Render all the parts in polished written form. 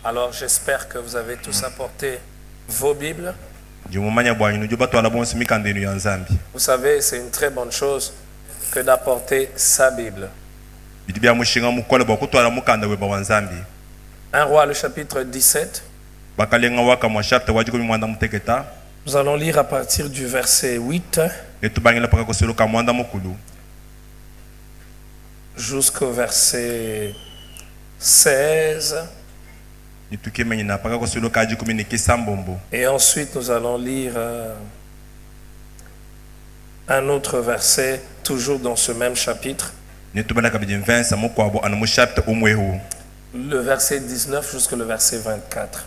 Alors j'espère que vous avez tous apporté vos Bibles. Vous savez, c'est une très bonne chose que d'apporter sa Bible. 1 Roi, le chapitre 17. Nous allons lire à partir du verset 8 jusqu'au verset 16. Et ensuite, nous allons lire un autre verset, toujours dans ce même chapitre. Le verset 19 jusqu'au verset 24.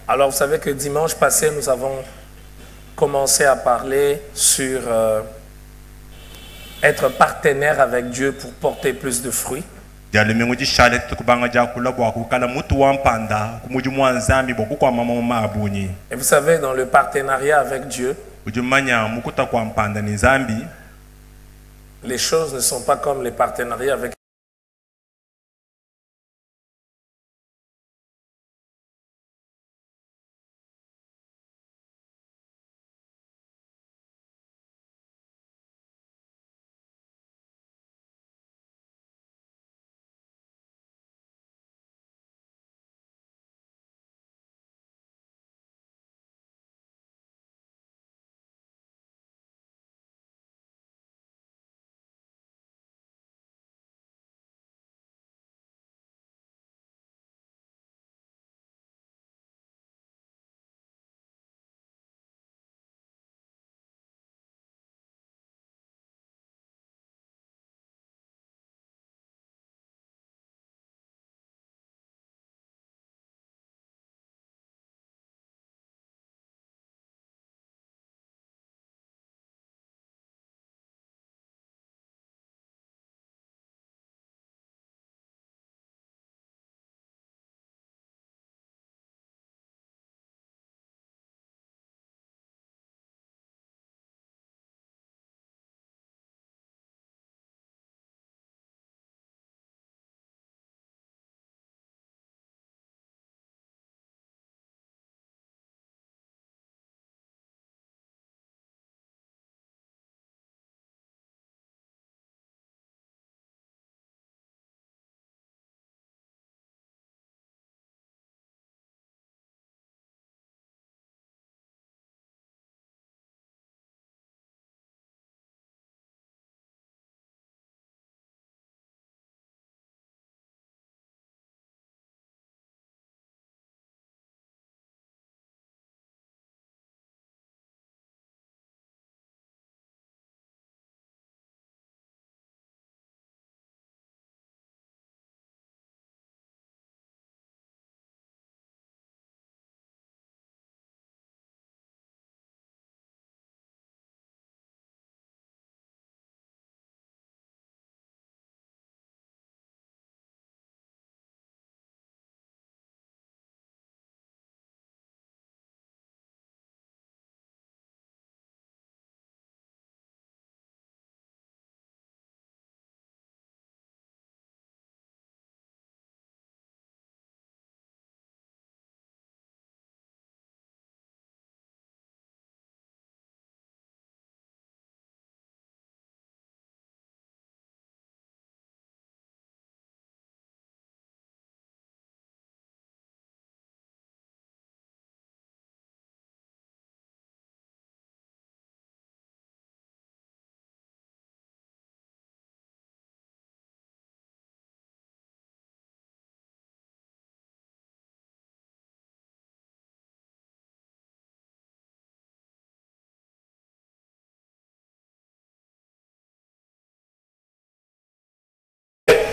Alors, vous savez que dimanche passé, nous avons commencé à parler sur être partenaire avec Dieu pour porter plus de fruits. Et vous savez, dans le partenariat avec Dieu, les choses ne sont pas comme les partenariats avec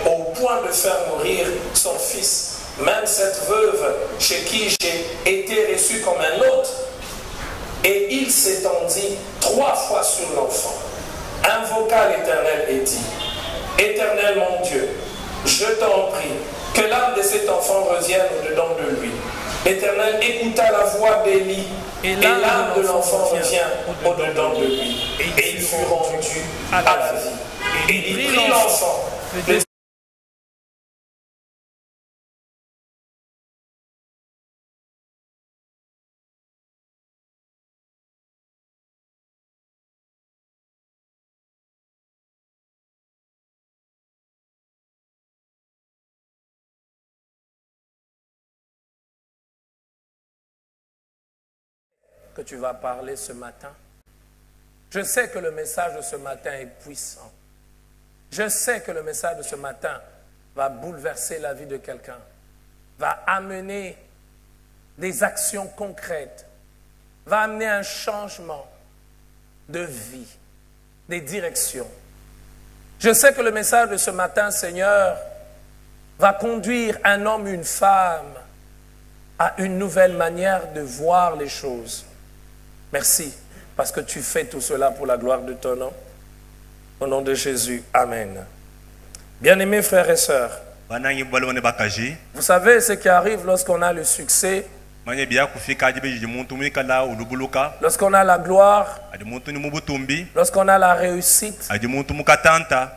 au point de faire mourir son fils, même cette veuve chez qui j'ai été reçu comme un hôte. Et il s'étendit 3 fois sur l'enfant, invoqua l'Éternel et dit: Éternel mon Dieu, je t'en prie, que l'âme de cet enfant revienne au-dedans de lui. L'Éternel écouta la voix d'Élie, et l'âme de l'enfant revient au-dedans de lui, et il fut rendu à la vie. Et il prit l'enfant, que tu vas parler ce matin. Je sais que le message de ce matin est puissant. Je sais que le message de ce matin va bouleverser la vie de quelqu'un, va amener des actions concrètes, va amener un changement de vie, des directions. Je sais que le message de ce matin, Seigneur, va conduire un homme, une femme à une nouvelle manière de voir les choses. Merci, parce que tu fais tout cela pour la gloire de ton nom. Au nom de Jésus, Amen. Bien-aimés frères et sœurs, vous savez ce qui arrive lorsqu'on a le succès, lorsqu'on a la gloire, lorsqu'on a la réussite,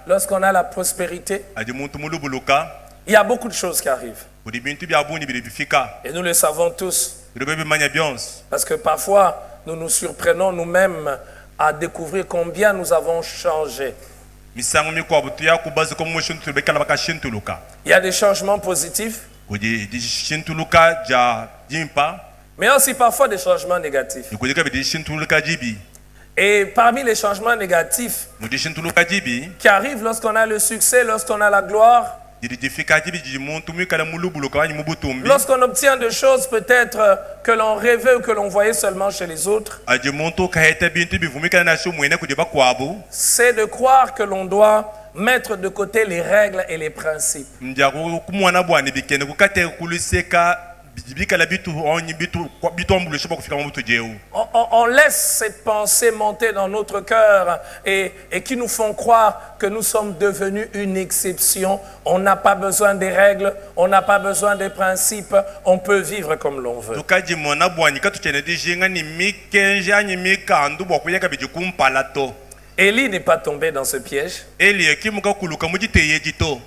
lorsqu'on a la prospérité. Il y a beaucoup de choses qui arrivent. Et nous le savons tous. Parce que parfois, nous nous surprenons nous-mêmes à découvrir combien nous avons changé. Il y a des changements positifs, mais aussi parfois des changements négatifs. Et parmi les changements négatifs qui arrivent lorsqu'on a le succès, lorsqu'on a la gloire, lorsqu'on obtient des choses peut-être que l'on rêvait ou que l'on voyait seulement chez les autres, c'est de croire que l'on doit mettre de côté les règles et les principes. On laisse cette pensée monter dans notre cœur et qui nous font croire que nous sommes devenus une exception. On n'a pas besoin des règles, on n'a pas besoin des principes, on peut vivre comme l'on veut. Élie n'est pas tombé dans ce piège.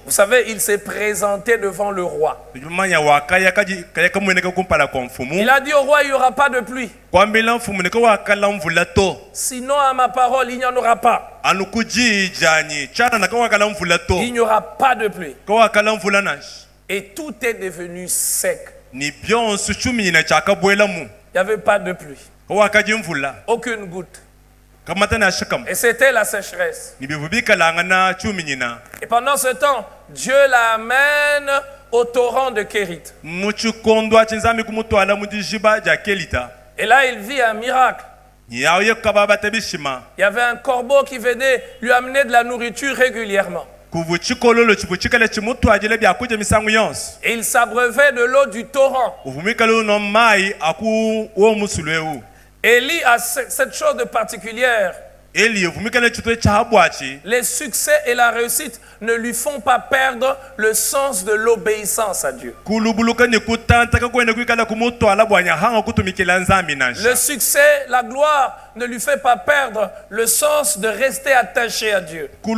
Vous savez, il s'est présenté devant le roi. Il a dit au roi, il n'y aura pas de pluie. Sinon, à ma parole, il n'y en aura pas. Il n'y aura pas de pluie. Et tout est devenu sec. Il n'y avait pas de pluie. Aucune goutte. Et c'était la sécheresse. Et pendant ce temps, Dieu l'amène au torrent de Kérit. Et là, il vit un miracle. Il y avait un corbeau qui venait lui amener de la nourriture régulièrement. Et il s'abreuvait de l'eau du torrent. Élie a cette chose de particulière. Les succès et la réussite ne lui font pas perdre le sens de l'obéissance à Dieu. Le succès, la gloire ne lui fait pas perdre le sens de rester attaché à Dieu. Il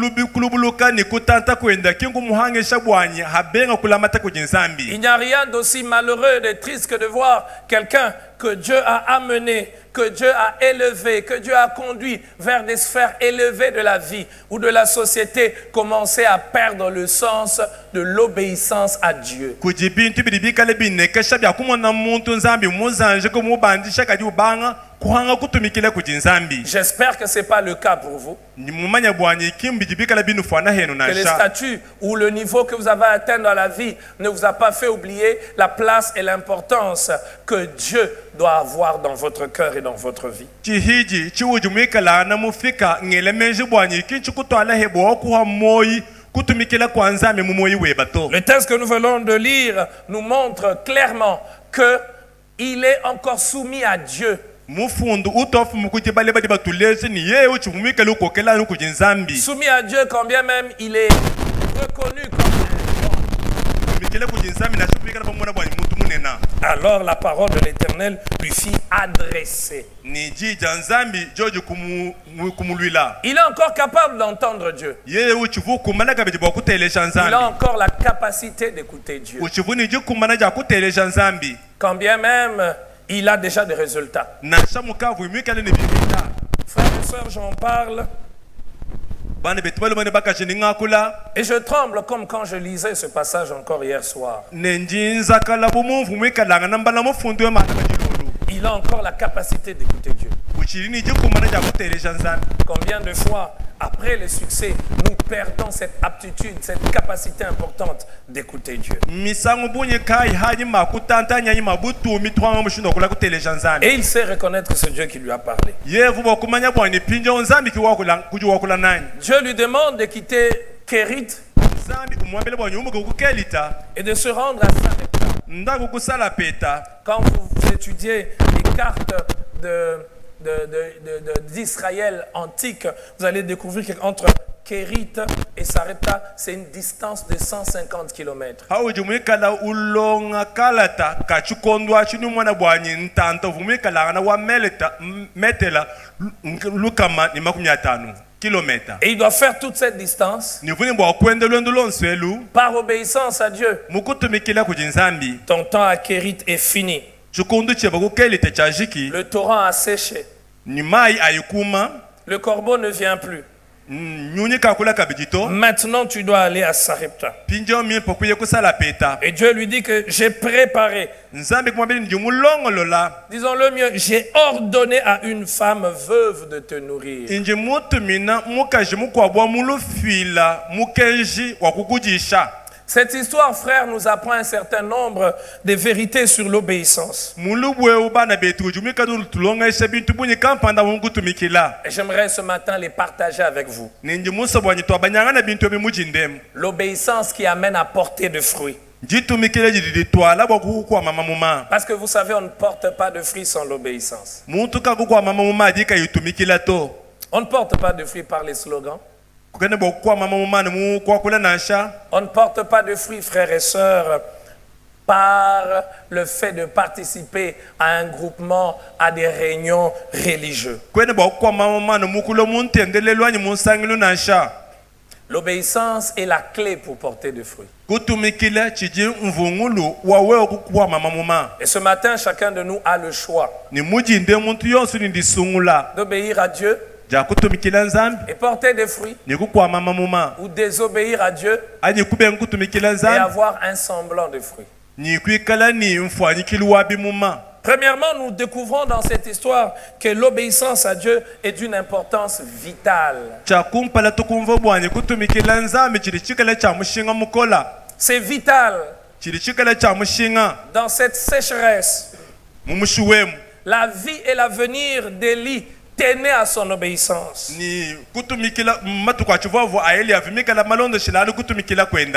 n'y a rien d'aussi malheureux et triste que de voir quelqu'un que Dieu a amené, que Dieu a élevé, que Dieu a conduit vers des sphères élevées de la vie ou de la société, commencer à perdre le sens de l'obéissance à Dieu. J'espère que ce n'est pas le cas pour vous. Que les statuts ou le niveau que vous avez atteint dans la vie ne vous a pas fait oublier la place et l'importance que Dieu doit avoir dans votre cœur et dans votre vie. Le texte que nous venons de lire nous montre clairement qu'il est encore soumis à Dieu. Soumis à Dieu, quand bien même il est reconnu comme Alors la parole de l'Éternel lui fit adresser. Il est encore capable d'entendre Dieu. Il a encore la capacité d'écouter Dieu. Quand bien même il a déjà des résultats. Frères et sœurs, j'en parle. Et je tremble comme quand je lisais ce passage encore hier soir. Il a encore la capacité d'écouter Dieu. Combien de fois, après le succès, nous perdons cette aptitude, cette capacité importante d'écouter Dieu. Et il sait reconnaître que c'est Dieu qui lui a parlé. Dieu lui demande de quitter Kérit et de se rendre à Sarepta. Quand vous étudiez les cartes d'Israël antique, vous allez découvrir qu'entre Kérit et Sarepta, c'est une distance de 150 km. Et il doit faire toute cette distance par obéissance à Dieu. Ton temps à Kérit est fini. Le torrent a séché. Le corbeau ne vient plus. Maintenant tu dois aller à Sarepta. Et Dieu lui dit que j'ai préparé, disons-le mieux, j'ai ordonné à une femme veuve de te nourrir. Cette histoire, frère, nous apprend un certain nombre de vérités sur l'obéissance. Et j'aimerais ce matin les partager avec vous. L'obéissance qui amène à porter de fruits. Parce que vous savez, on ne porte pas de fruits sans l'obéissance. On ne porte pas de fruits par les slogans. On ne porte pas de fruits, frères et sœurs, par le fait de participer à un groupement, à des réunions religieuses. L'obéissance est la clé pour porter des fruits. Et ce matin, chacun de nous a le choix d'obéir à Dieu et porter des fruits, ou désobéir à Dieu et avoir un semblant de fruits. Premièrement, nous découvrons dans cette histoire que l'obéissance à Dieu est d'une importance vitale. C'est vital. Dans cette sécheresse, la vie et l'avenir d'Élie tenaient à son obéissance.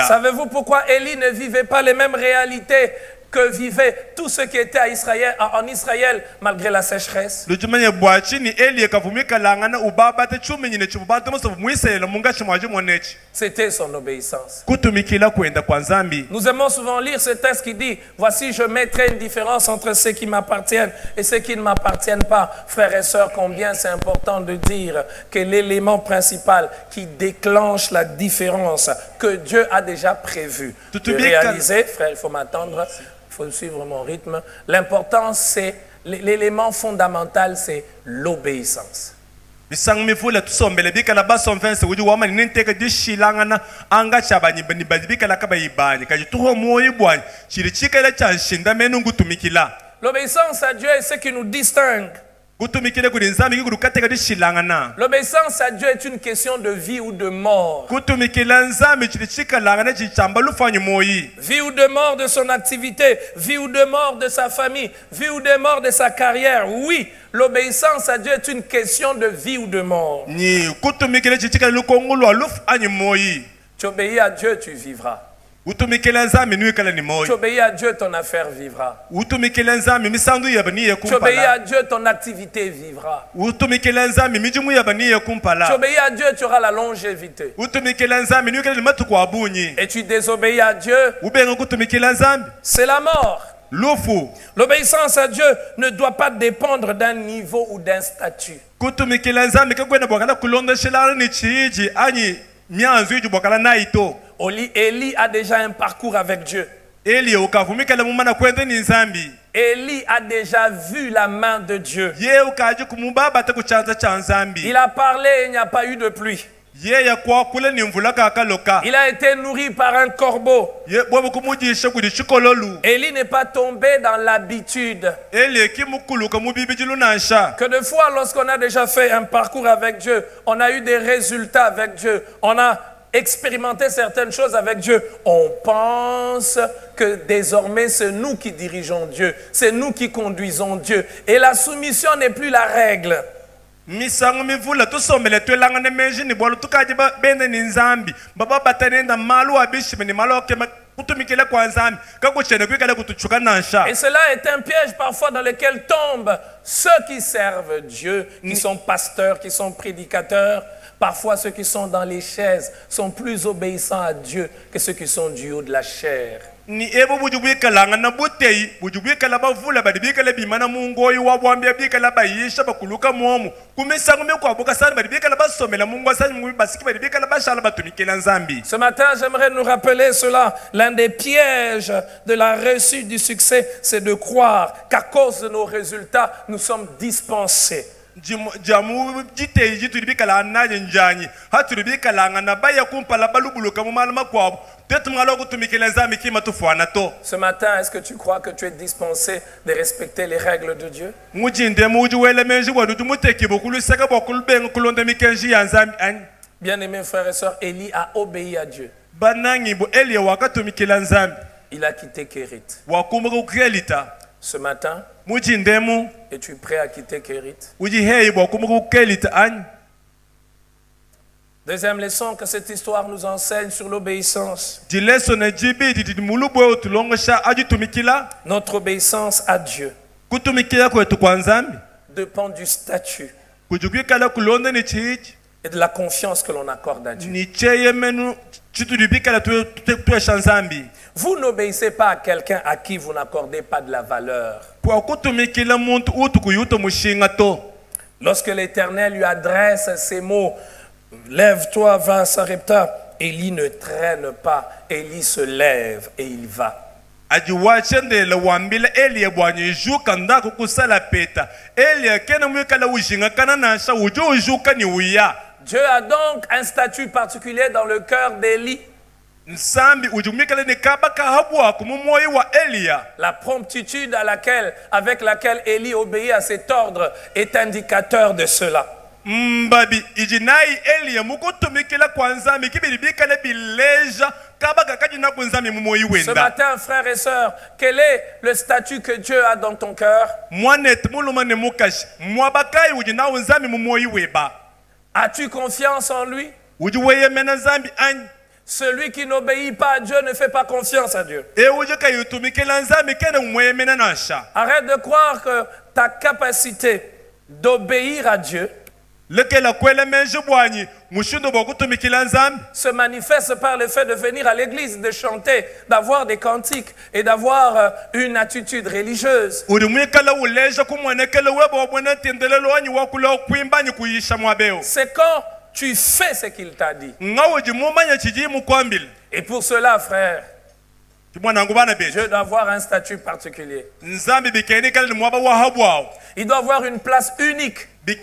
Savez-vous pourquoi Élie ne vivait pas les mêmes réalités que vivaient tous ceux qui étaient en Israël malgré la sécheresse? C'était son obéissance. Nous aimons souvent lire ce texte qui dit: voici, je mettrai une différence entre ceux qui m'appartiennent et ceux qui ne m'appartiennent pas. Frères et sœurs, combien c'est important de dire que l'élément principal qui déclenche la différence que Dieu a déjà prévu de réaliser, frère, il faut m'attendre, il faut suivre mon rythme. L'importance, c'est l'élément fondamental, c'est l'obéissance. L'obéissance à Dieu est ce qui nous distingue. L'obéissance à Dieu est une question de vie ou de mort. Vie ou de mort de son activité, vie ou de mort de sa famille, vie ou de mort de sa carrière. Oui, l'obéissance à Dieu est une question de vie ou de mort. Tu obéis à Dieu, tu vivras. Tu obéis à Dieu, ton affaire vivra. Tu obéis à Dieu, ton activité vivra. Tu obéis à Dieu, tu auras la longévité. Et tu désobéis à Dieu, c'est la mort. L'obéissance à Dieu ne doit pas dépendre d'un niveau ou d'un statut. Élie a déjà un parcours avec Dieu. Élie a déjà vu la main de Dieu. Il a parlé et il n'y a pas eu de pluie. Il a été nourri par un corbeau. Élie n'est pas tombé dans l'habitude. Que de fois, lorsqu'on a déjà fait un parcours avec Dieu, on a eu des résultats avec Dieu, on a expérimenter certaines choses avec Dieu, on pense que désormais c'est nous qui dirigeons Dieu, c'est nous qui conduisons Dieu. Et la soumission n'est plus la règle. Et cela est un piège parfois dans lequel tombent ceux qui servent Dieu, qui sont pasteurs, qui sont prédicateurs. Parfois, ceux qui sont dans les chaises sont plus obéissants à Dieu que ceux qui sont du haut de la chair. Ce matin, j'aimerais nous rappeler cela. L'un des pièges de la réussite du succès, c'est de croire qu'à cause de nos résultats, nous sommes dispensés. Ce matin, est-ce que tu crois que tu es dispensé de respecter les règles de Dieu? Bien-aimés frères et sœurs, Élie a obéi à Dieu. Il a quitté Kérit. Ce matin, es-tu prêt à quitter Kérit? Deuxième leçon que cette histoire nous enseigne sur l'obéissance. Notre obéissance à Dieu dépend du statut et de la confiance que l'on accorde à Dieu. Vous n'obéissez pas à quelqu'un à qui vous n'accordez pas de la valeur. Lorsque l'Éternel lui adresse ces mots, lève-toi, va à Sarepta, Élie ne traîne pas, Élie se lève et il va. Dieu a donc un statut particulier dans le cœur d'Élie. La promptitude avec laquelle Élie obéit à cet ordre est indicateur de cela. Ce matin, frères et sœurs, quel est le statut que Dieu a dans ton cœur? As-tu confiance en lui? Celui qui n'obéit pas à Dieu ne fait pas confiance à Dieu. Arrête de croire que ta capacité d'obéir à Dieu se manifeste par le fait de venir à l'église, de chanter, d'avoir des cantiques et d'avoir une attitude religieuse. C'est quand tu fais ce qu'il t'a dit. Et pour cela, frère, Dieu doit avoir un statut particulier. Il doit avoir une place unique. Et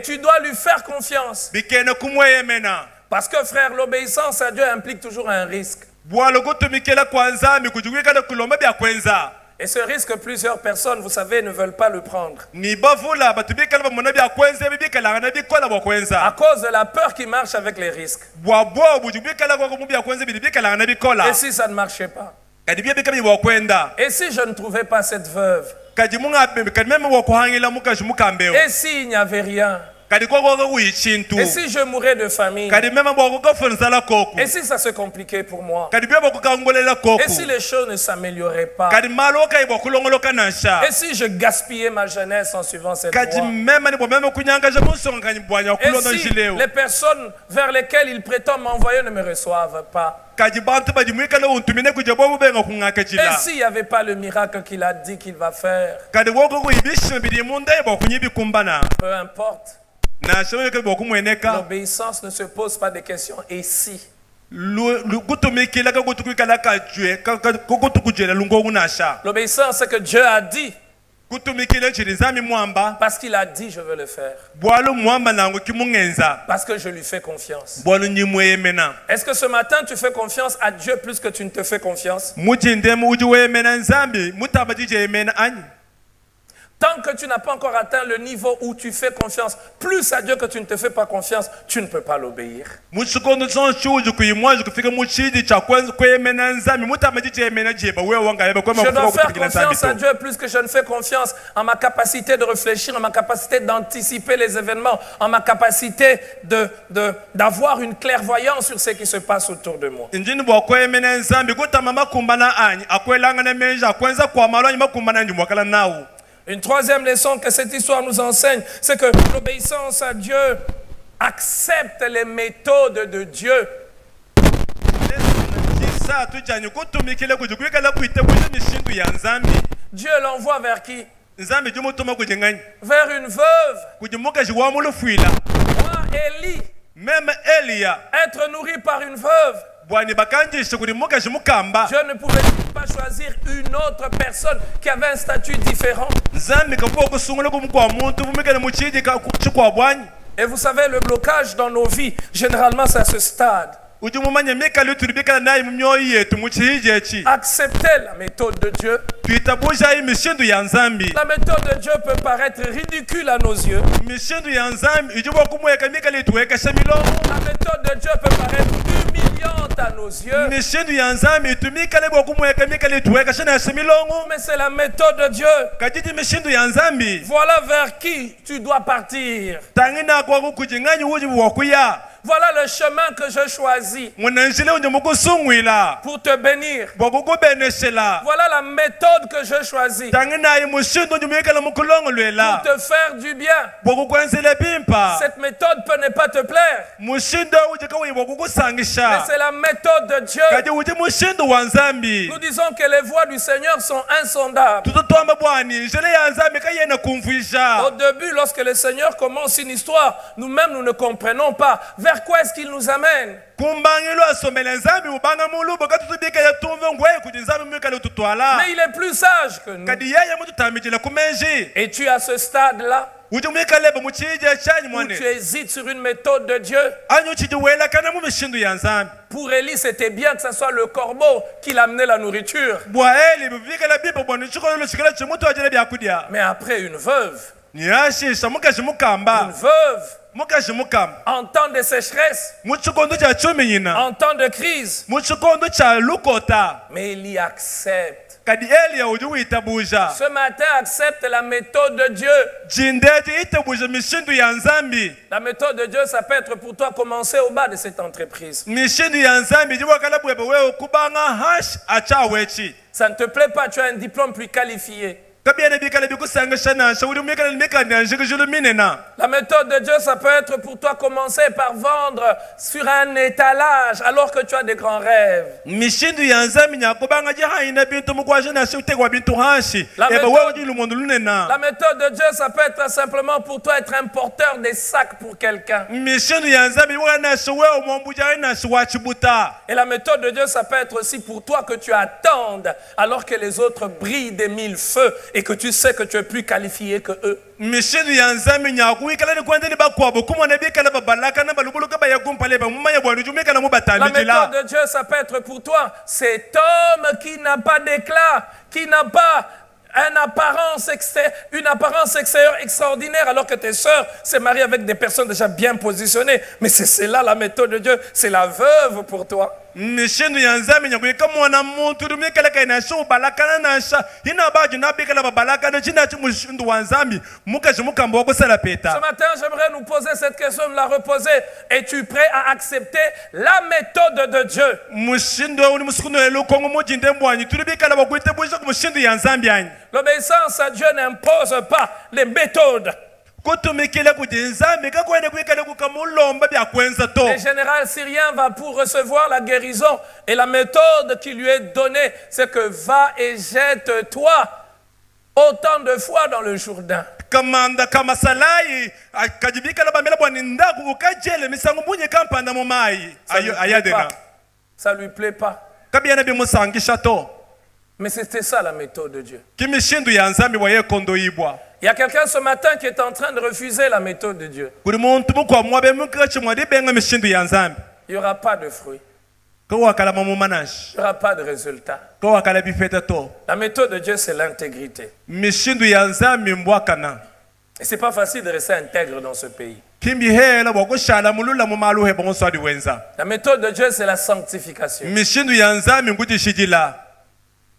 tu dois lui faire confiance. Parce que, frère, l'obéissance à Dieu implique toujours un risque. Et ce risque, plusieurs personnes, vous savez, ne veulent pas le prendre. À cause de la peur qui marche avec les risques. Et si ça ne marchait pas? Et si je ne trouvais pas cette veuve? Et s'il n'y avait rien? Et si je mourais de famine? Et si ça se compliquait pour moi? Et si les choses ne s'amélioraient pas? Et si je gaspillais ma jeunesse en suivant cette voie? Et si les personnes vers lesquelles ils prétendent m'envoyer ne me reçoivent pas? Et s'il n'y avait pas le miracle qu'il a dit qu'il va faire, peu importe. L'obéissance ne se pose pas de questions. Et si? L'obéissance, c'est que Dieu a dit. Parce qu'il a dit, je veux le faire. Parce que je lui fais confiance. Est-ce que ce matin, tu fais confiance à Dieu plus que tu ne te fais confiance? Tant que tu n'as pas encore atteint le niveau où tu fais confiance plus à Dieu que tu ne te fais pas confiance, tu ne peux pas l'obéir. Je dois faire confiance à Dieu plus que je ne fais confiance en ma capacité de réfléchir, en ma capacité d'anticiper les événements, en ma capacité d'avoir une clairvoyance sur ce qui se passe autour de moi. Une troisième leçon que cette histoire nous enseigne, c'est que l'obéissance à Dieu accepte les méthodes de Dieu. Dieu l'envoie vers qui? Vers une veuve. Moi, Élie, être nourri par une veuve. Dieu ne pouvait pas choisir une autre personne qui avait un statut différent. Et vous savez, le blocage dans nos vies, généralement, c'est à ce stade. Accepter la méthode de Dieu. La méthode de Dieu peut paraître ridicule à nos yeux. La méthode de Dieu peut paraître humiliante à nos yeux. Mais c'est la méthode de Dieu. Voilà vers qui tu dois partir. Voilà le chemin que je choisis pour te bénir. Voilà la méthode que je choisis pour te faire du bien. Cette méthode peut ne pas te plaire, mais c'est la méthode de Dieu. Nous disons que les voies du Seigneur sont insondables. Au début, lorsque le Seigneur commence une histoire, nous-mêmes nous ne comprenons pas. Vers quoi est-ce qu'il nous amène? Mais il est plus sage que nous. Et tu es à ce stade-là où tu hésites sur une méthode de Dieu. Pour Élie, c'était bien que ce soit le corbeau qui l'amenait la nourriture. Mais après, une veuve. Une veuve, en temps de sécheresse, en temps de crise, mais il y accepte. Ce matin, accepte la méthode de Dieu. La méthode de Dieu, ça peut être pour toi commencer au bas de cette entreprise. Ça ne te plaît pas, tu as un diplôme plus qualifié. La méthode de Dieu, ça peut être pour toi commencer par vendre sur un étalage alors que tu as des grands rêves. La méthode de Dieu, ça peut être simplement pour toi être un porteur des sacs pour quelqu'un. Et la méthode de Dieu, ça peut être aussi pour toi que tu attendes alors que les autres brillent des mille feux et que tu sais que tu es plus qualifié que eux. La méthode de Dieu, ça peut être pour toi cet homme qui n'a pas d'éclat, qui n'a pas une apparence extérieure extraordinaire, alors que tes sœurs se marient avec des personnes déjà bien positionnées. Mais c'est là la méthode de Dieu, c'est la veuve pour toi. Ce matin, j'aimerais nous poser cette question, nous la reposer. Es-tu prêt à accepter la méthode de Dieu? L'obéissance à Dieu n'impose pas les méthodes. Le général syrien va pour recevoir la guérison et la méthode qui lui est donnée, c'est que va et jette-toi autant de fois dans le Jourdain. Ça lui plaît pas. Mais c'était ça la méthode de Dieu. Il y a quelqu'un ce matin qui est en train de refuser la méthode de Dieu. Il n'y aura pas de fruits. Il n'y aura pas de résultat. La méthode de Dieu, c'est l'intégrité. Et ce n'est pas facile de rester intègre dans ce pays. La méthode de Dieu, c'est la sanctification.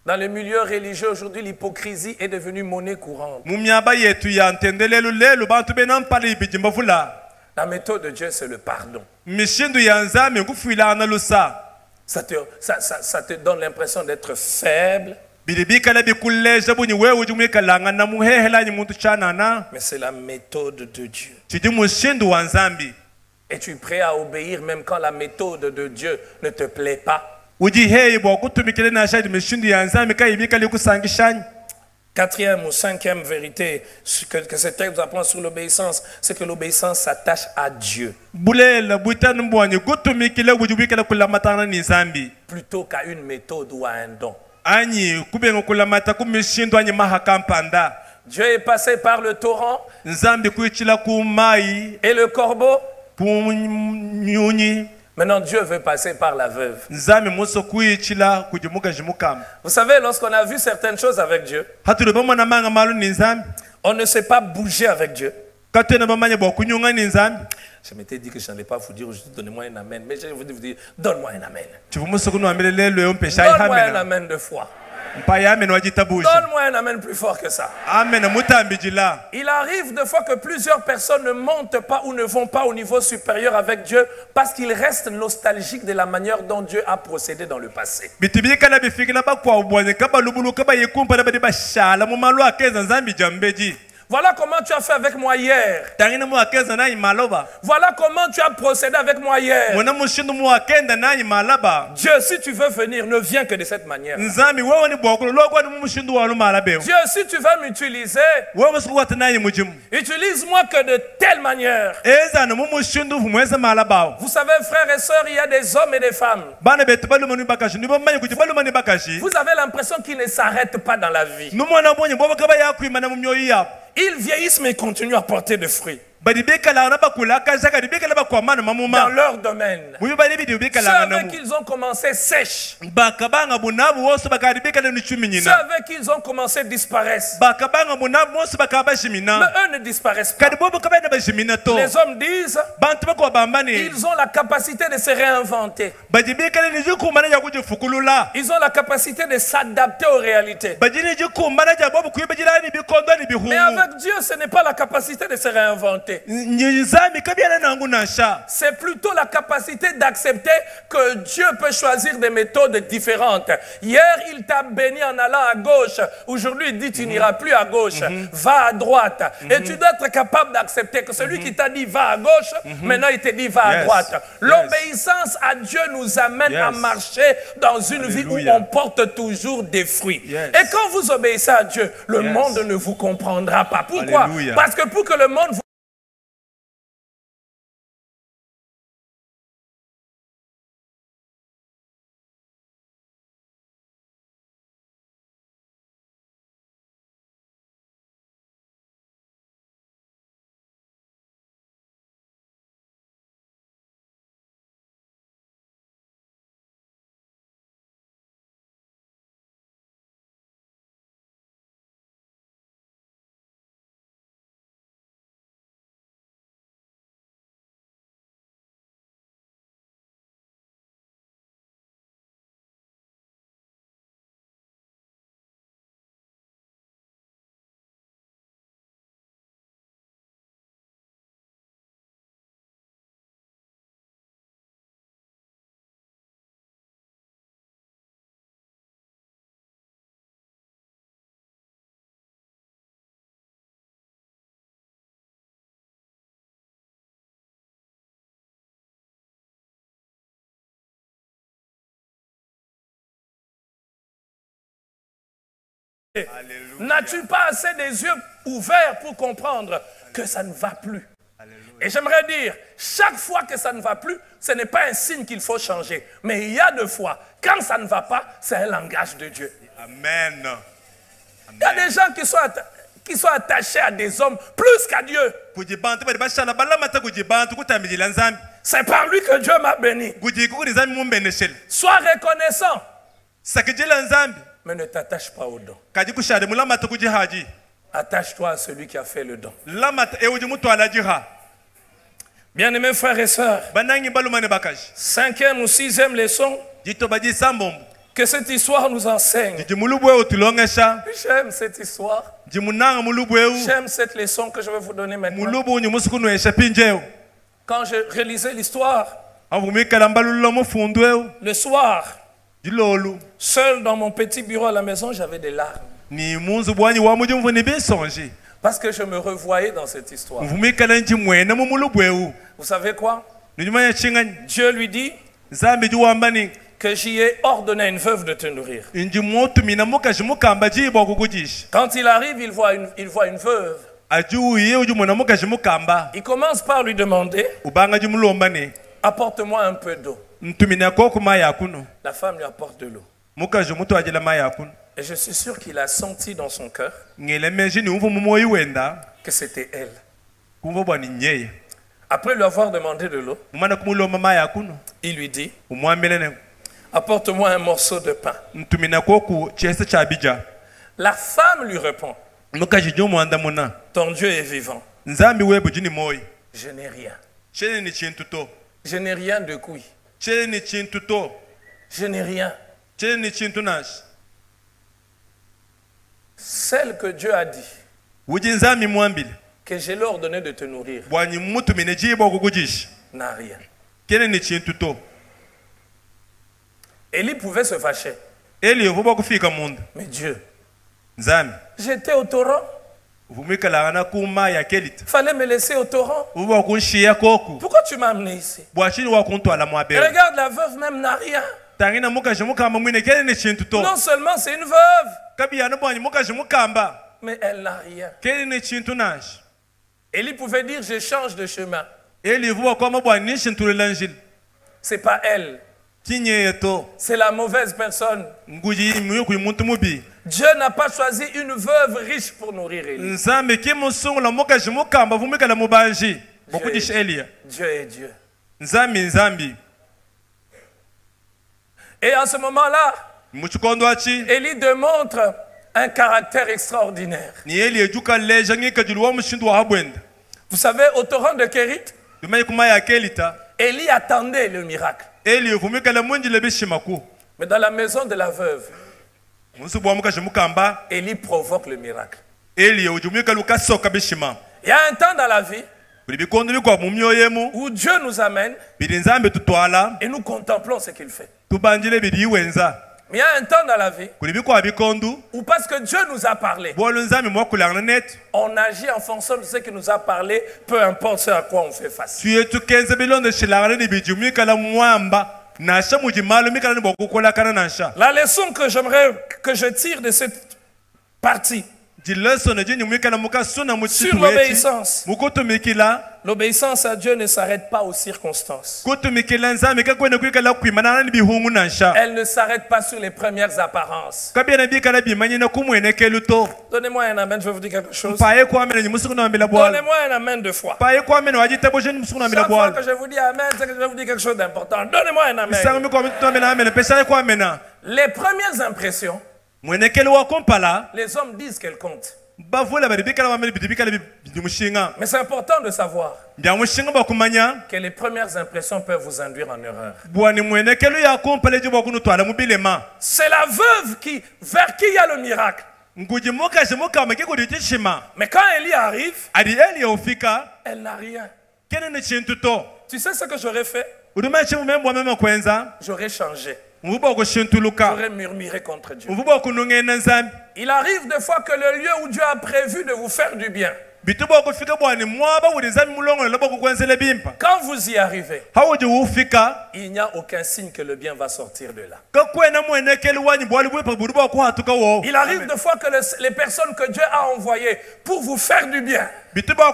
Dans le milieu religieux, aujourd'hui, l'hypocrisie est devenue monnaie courante. La méthode de Dieu, c'est le pardon. Ça te donne l'impression d'être faible. Mais c'est la méthode de Dieu. Et tu es prêt à obéir même quand la méthode de Dieu ne te plaît pas. Quatrième ou cinquième vérité que ce texte nous apprend sur l'obéissance, c'est que l'obéissance s'attache à Dieu. Plutôt qu'à une méthode ou à un don. Dieu est passé par le torrent et le corbeau. Maintenant, Dieu veut passer par la veuve. Vous savez, lorsqu'on a vu certaines choses avec Dieu, on ne sait pas bouger avec Dieu. Je m'étais dit que je n'allais pas vous dire, donnez-moi un amen. Mais je vais vous dire, donne-moi un amen. Donne-moi un amen de foi. Donne-moi un amen plus fort que ça. Il arrive de fois que plusieurs personnes ne montent pas ou ne vont pas au niveau supérieur avec Dieu parce qu'ils restent nostalgiques de la manière dont Dieu a procédé dans le passé. Voilà comment tu as fait avec moi hier. Voilà comment tu as procédé avec moi hier. Dieu, si tu veux venir, ne viens que de cette manière. Dieu, si tu veux m'utiliser, utilise-moi que de telle manière. Vous savez, frères et sœurs, il y a des hommes et des femmes. Vous avez l'impression qu'ils ne s'arrêtent pas dans la vie. Ils vieillissent mais ils continuent à porter des fruits. Dans leur domaine. Ceux avec qui ils ont commencé sèchent. Ceux avec qui ils ont commencé disparaissent. Mais eux ne disparaissent pas. Les hommes disent ils ont la capacité de se réinventer. Ils ont la capacité de s'adapter aux réalités. Mais avec Dieu, ce n'est pas la capacité de se réinventer. C'est plutôt la capacité d'accepter que Dieu peut choisir des méthodes différentes. Hier, il t'a béni en allant à gauche. Aujourd'hui, il dit tu n'iras plus à gauche. Va à droite. Et tu dois être capable d'accepter que celui qui t'a dit va à gauche, maintenant il te dit va à droite. L'obéissance à Dieu nous amène à marcher dans une vie où on porte toujours des fruits. Et quand vous obéissez à Dieu, le monde ne vous comprendra pas. Pourquoi? Parce que pour que le monde vous N'as-tu pas assez des yeux ouverts pour comprendre que ça ne va plus? Et j'aimerais dire, chaque fois que ça ne va plus, ce n'est pas un signe qu'il faut changer. Mais il y a deux fois, quand ça ne va pas, c'est un langage de Dieu. Amen. Il y a des gens qui sont attachés à des hommes plus qu'à Dieu. C'est par lui que Dieu m'a béni. Sois reconnaissant. Mais ne t'attache pas au don. Attache-toi à celui qui a fait le don. Bien-aimés frères et sœurs, 5e ou 6e leçon que cette histoire nous enseigne. J'aime cette histoire. J'aime cette leçon que je vais vous donner maintenant. Quand je réalisais l'histoire, le soir, seul dans mon petit bureau à la maison, j'avais des larmes. Parce que je me revoyais dans cette histoire. Vous savez quoi? Dieu lui dit que j'y ai ordonné à une veuve de te nourrir. Quand il arrive, il voit une veuve. Il commence par lui demander, apporte-moi un peu d'eau. La femme lui apporte de l'eau. Et je suis sûr qu'il a senti dans son cœur que c'était elle. Après lui avoir demandé de l'eau, il lui dit, apporte-moi un morceau de pain. La femme lui répond, ton Dieu est vivant. Je n'ai rien. Je n'ai rien de couille. Je n'ai rien. Celle que Dieu a dit que je l'ai ordonné de te nourrir n'a rien. Élie pouvait se fâcher. Mais Dieu, j'étais au torrent. Il fallait me laisser au torrent. Pourquoi tu m'as amené ici? Et regarde, la veuve même n'a rien. Non seulement c'est une veuve, mais elle n'a rien. Élie pouvait dire, je change de chemin. C'est pas elle. C'est la mauvaise personne. Dieu n'a pas choisi une veuve riche pour nourrir Élie. Dieu est Dieu. Et en ce moment-là, Élie démontre un caractère extraordinaire. Vous savez, au torrent de Kérit, Élie attendait le miracle. Mais dans la maison de la veuve, Élie provoque le miracle. Il y a un temps dans la vie où Dieu nous amène et nous contemplons ce qu'il fait. Mais il y a un temps dans la vie où parce que Dieu nous a parlé, on agit en fonction de ce qu'il nous a parlé, peu importe ce à quoi on fait face. La leçon que j'aimerais que je tire de cette partie sur l'obéissance. L'obéissance à Dieu ne s'arrête pas aux circonstances. Elle ne s'arrête pas sur les premières apparences. Donnez-moi un amen, je vais vous dire quelque chose. Donnez-moi un amen de foi. Chaque fois que je vous dis amen, c'est que je vais vous dire quelque chose d'important. Donnez-moi un amen. Les premières impressions, les hommes disent qu'elles comptent. Mais c'est important de savoir que les premières impressions peuvent vous induire en erreur. C'est la veuve vers qui il y a le miracle. Mais quand Élie arrive, elle n'a rien. Tu sais ce que j'aurais fait? J'aurais changé. J'aurais murmuré contre Dieu. Il arrive des fois que le lieu où Dieu a prévu de vous faire du bien, Quand vous y arrivez, il n'y a aucun signe que le bien va sortir de là. Il arrive de fois que les personnes que Dieu a envoyées pour vous faire du bien, quand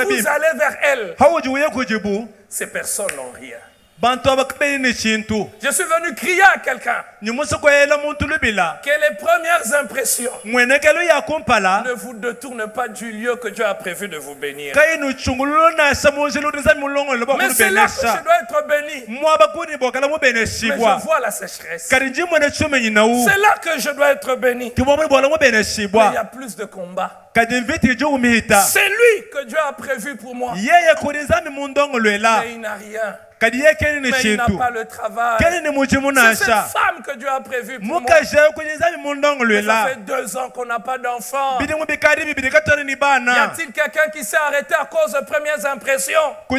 vous allez vers elles, ces personnes n'ont rien. Je suis venu crier à quelqu'un que les premières impressions ne vous détournent pas du lieu que Dieu a prévu de vous bénir. Mais c'est là que je dois être béni. Mais je vois la sécheresse. C'est là que je dois être béni. Mais il y a plus de combat. C'est lui que Dieu a prévu pour moi. Mais il n'a rien. Mais il n'a pas le travail. C'est cette femme que Dieu a prévue pour moi. Mais ça fait 2 ans qu'on n'a pas d'enfant. Y a-t-il quelqu'un qui s'est arrêté à cause de premières impressions? Y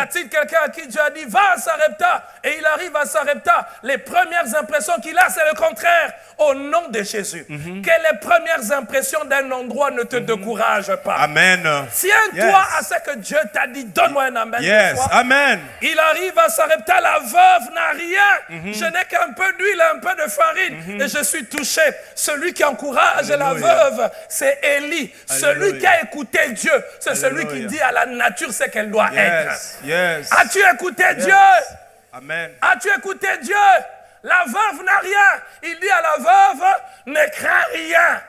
a-t-il quelqu'un à qui Dieu a dit va à Sarepta et il arrive à Sarepta? Les premières impressions qu'il a, c'est le contraire. Au nom de Jésus, que les premières impressions d'un endroit ne te découragent pas. Amen. Tiens-toi à ce que Dieu t'a dit. Donne-moi un amen. Yes. Amen. Il arrive à Sarepta, la veuve n'a rien. Je n'ai qu'un peu d'huile, un peu de farine. Et je suis touché. Celui qui encourage la veuve, c'est Élie. Celui qui a écouté Dieu, c'est celui qui dit à la nature ce qu'elle doit être. Yes. As-tu écouté Dieu? Amen. As-tu écouté Dieu? La veuve n'a rien. Il dit à la veuve, ne crains rien.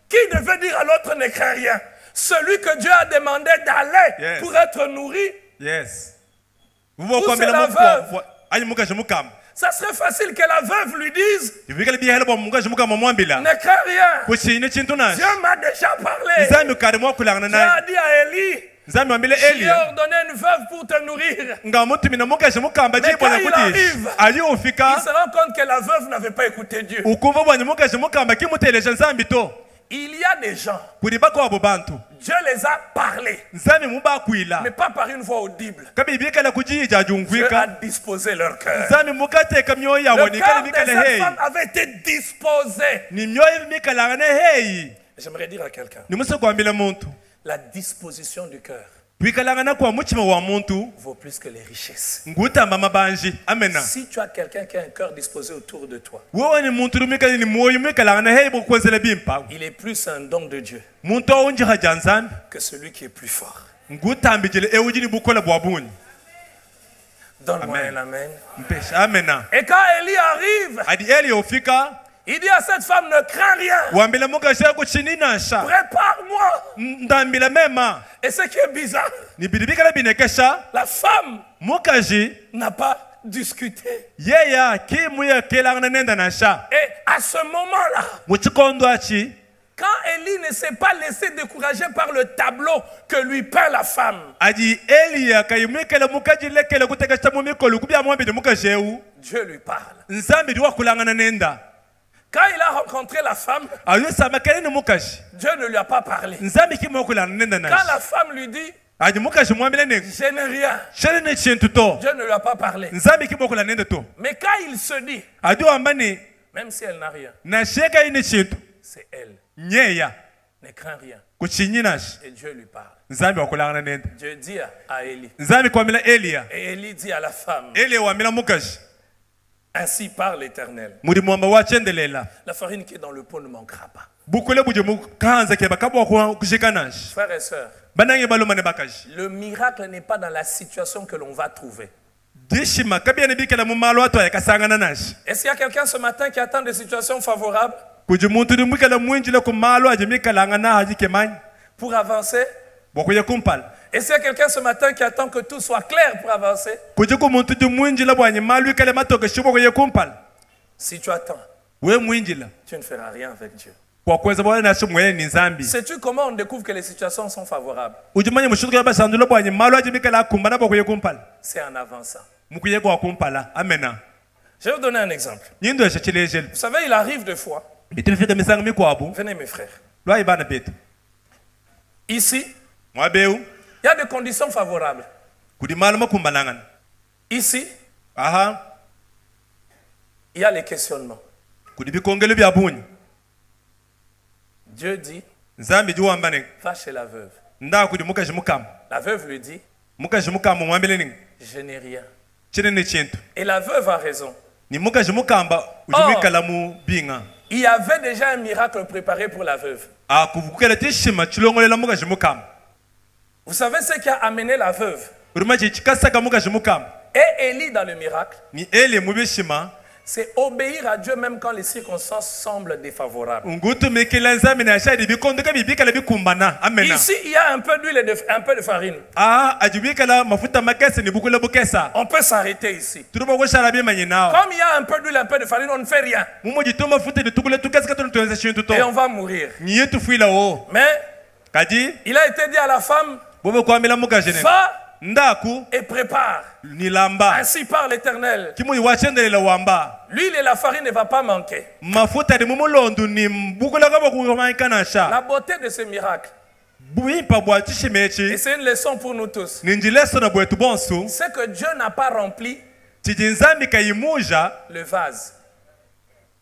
Qui devait dire à l'autre, ne crains rien? Celui que Dieu a demandé d'aller pour être nourri. Yes. Ou c'est la veuve. Ça serait facile que la veuve lui dise, ne crains rien. Dieu m'a déjà parlé. Dieu a dit à Élie, j'ai ordonné une veuve pour te nourrir. Mais quand il arrive, il se rend compte que la veuve n'avait pas écouté Dieu. Il y a des gens, Dieu les a parlé, mais pas par une voix audible. Dieu a disposé leur cœur. Le cœur de cette femme avait été disposé. J'aimerais dire à quelqu'un, la disposition du cœur vaut plus que les richesses. Si tu as quelqu'un qui a un cœur disposé autour de toi, il est plus un don de Dieu que celui qui est plus fort. Donne-moi un amen. Et quand Élie arrive, il dit à cette femme, ne crains rien. Prépare-moi. Et ce qui est bizarre, la femme n'a pas discuté. Et à ce moment-là, quand Élie ne s'est pas laissé décourager par le tableau que lui peint la femme, Dieu lui parle. Quand il a rencontré la femme, Dieu ne lui a pas parlé. Quand la femme lui dit, je n'ai rien, Dieu ne lui a pas parlé. Mais quand il se dit, même si elle n'a rien, c'est elle. Ne crains rien. Et Dieu lui parle. Dieu dit à Élie. Et Élie dit à la femme, ainsi parle l'Éternel. La farine qui est dans le pot ne manquera pas. Frères et sœurs, le miracle n'est pas dans la situation que l'on va trouver. Est-ce qu'il y a quelqu'un ce matin qui attend des situations favorables pour avancer? Est-ce qu'il y a quelqu'un ce matin qui attend que tout soit clair pour avancer? Si tu attends, tu ne feras rien avec Dieu. Sais-tu comment on découvre que les situations sont favorables? C'est en avançant. Je vais vous donner un exemple. Vous savez, il arrive des fois. Venez mes frères. Ici, il y a des conditions favorables. Ici, il y a les questionnements. Dieu dit, nzambe di wamba ning va chez la veuve. nda ku di mukaji mukam La veuve lui dit, mukaji mukam mwambele ning je n'ai rien. chinene chintu Et la veuve a raison. ni mukaji mukamba ujumikala mu binga Il y avait déjà un miracle préparé pour la veuve. akuvukela tishima chilongolela mukaji mukam Vous savez ce qui a amené la veuve urumaji chikasaka mukaji mukam et Élie dans le miracle? ni ele mubishima C'est obéir à Dieu même quand les circonstances semblent défavorables. ngutu mekela nzambe na shadi bikondo ka bibikala bikumbana amena Ici, il y a un peu d'huile et un peu de farine. ajubikala mafuta makese ni bukula bukesa On peut s'arrêter ici. turuba ko shara bi manyinao Comme il y a un peu d'huile et un peu de farine, on ne fait rien. mumoji to mafuta ni tukule tukesa ka tunu tuenza shintu to Et on va mourir. ni yetu fuila o Mais kadi il a été dit à la femme, bobo kwamela mukaji ne va ndaku et prépare. ni lamba Ainsi parle l'Éternel. kimui wachendelela wamba L'huile et la farine ne va pas manquer. mafuta ni mumulondu ni mbukula kaba kumaikana sha La beauté de ce miracle, buimpa bwa et tishimechi c'est une leçon pour nous tous, ninjileso na bwetu bonsu c'est que Dieu n'a pas rempli tijinzambi kayimuja le vase.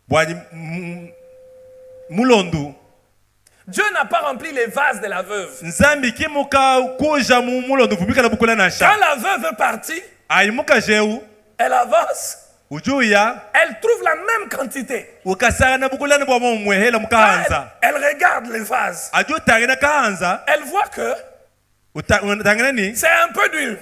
bwani mulondu Dieu n'a pas rempli les vases de la veuve. nzambi kimuka kuja mu mulondu vubikala bukula na Quand sha la veuve est partie, ayimuka jeu elle avance, ujuya elle trouve la même quantité. ukasana bukulani bwa mumwehela Quand mukahanza elle regarde les vases, aju tangina kahanza elle voit que tangina ni c'est un peu d'huile,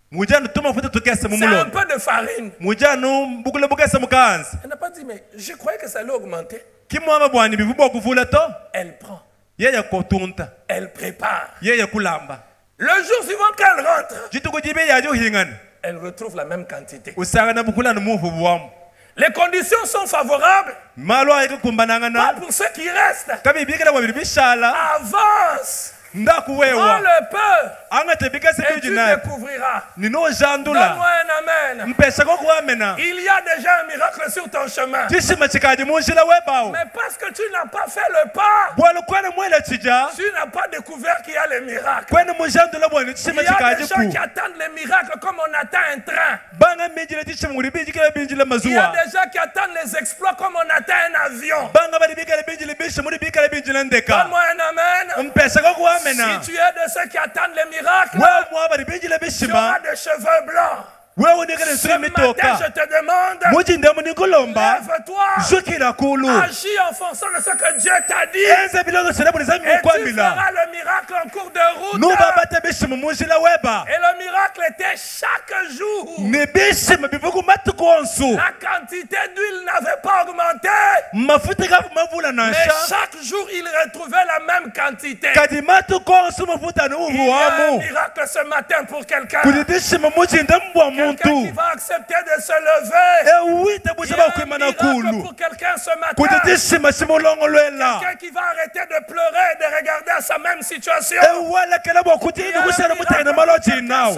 mujanu tuma futa tukesa mu c'est un mulondu peu de farine. mujanu bukula bukesa mukahanza Elle n'a pas dit, mais je croyais que ça allait augmenter. kimwama bwani bivubwa kuvula to Elle prend, yeye kotunta elle prépare. yeye kulamba Le jour suivant qu'elle rentre, jituko jibe yajo hingana elle retrouve la même quantité. usanga na bukulani mufu bwamu Les conditions sont favorables, malo ayika kumbananga pas na pour ceux qui restent. kabi bikala wabiri bishala Avance, ndaku prends wewa le peu anga tebika et setu tu jina découvriras. nino Donne-moi jandula un amen. mpesa ko kuamena Il y a déjà un miracle sur ton chemin. tishima chikaji munjila webao Mais parce que tu n'as pas fait le pas, bwalo kwana mwela chija tu n'as pas découvert qu'il y a les miracles. kwena mujandula bwani Il tishima y a des chikaji gens ku qui attendent les miracles comme on attend un train. banga minjila tishima nguri bijikala binjila Il y a mazuwa des gens qui attendent les exploits comme on attend un avion. banga bali bikala binjila bisha muri bikala binjila ndeka Donne-moi un amen. mpesa ko kuamena Si tu es de ceux qui attendent les miracles, wewe mwa bali binjila tu bishima auras des cheveux blancs. wewe unikale Ce sura matin, mitoka je te demande, mujinda munikolomba lève-toi, zukira kulu agis en fonction de ce que Dieu t'a dit. enza bilongo sera buli zami Et tu mukwamila feras le miracle en cours de route. nuba bata bishima munjila weba Et le miracle était chaque jour. ni bishima bivuku matuku onsu La quantité d'huile n'avait pas augmenté. mafuta ka mavula Mais nasha chaque jour, il retrouvait la même quantité. kadi matuku onsu mafuta ni Il y a un uvuamu miracle ce matin pour quelqu'un. kudi bishima mujinda mbwa Quelqu'un qui muntu va accepter de se lever. ewita Il y bushaba a un kwimana miracle kulu pour quelqu'un ce kudi matin. bishima simulongolwela Quelqu'un qui va arrêter de pleurer et de regarder à sa même situation. ewala kala bokutini kushana mutagina maloji nawo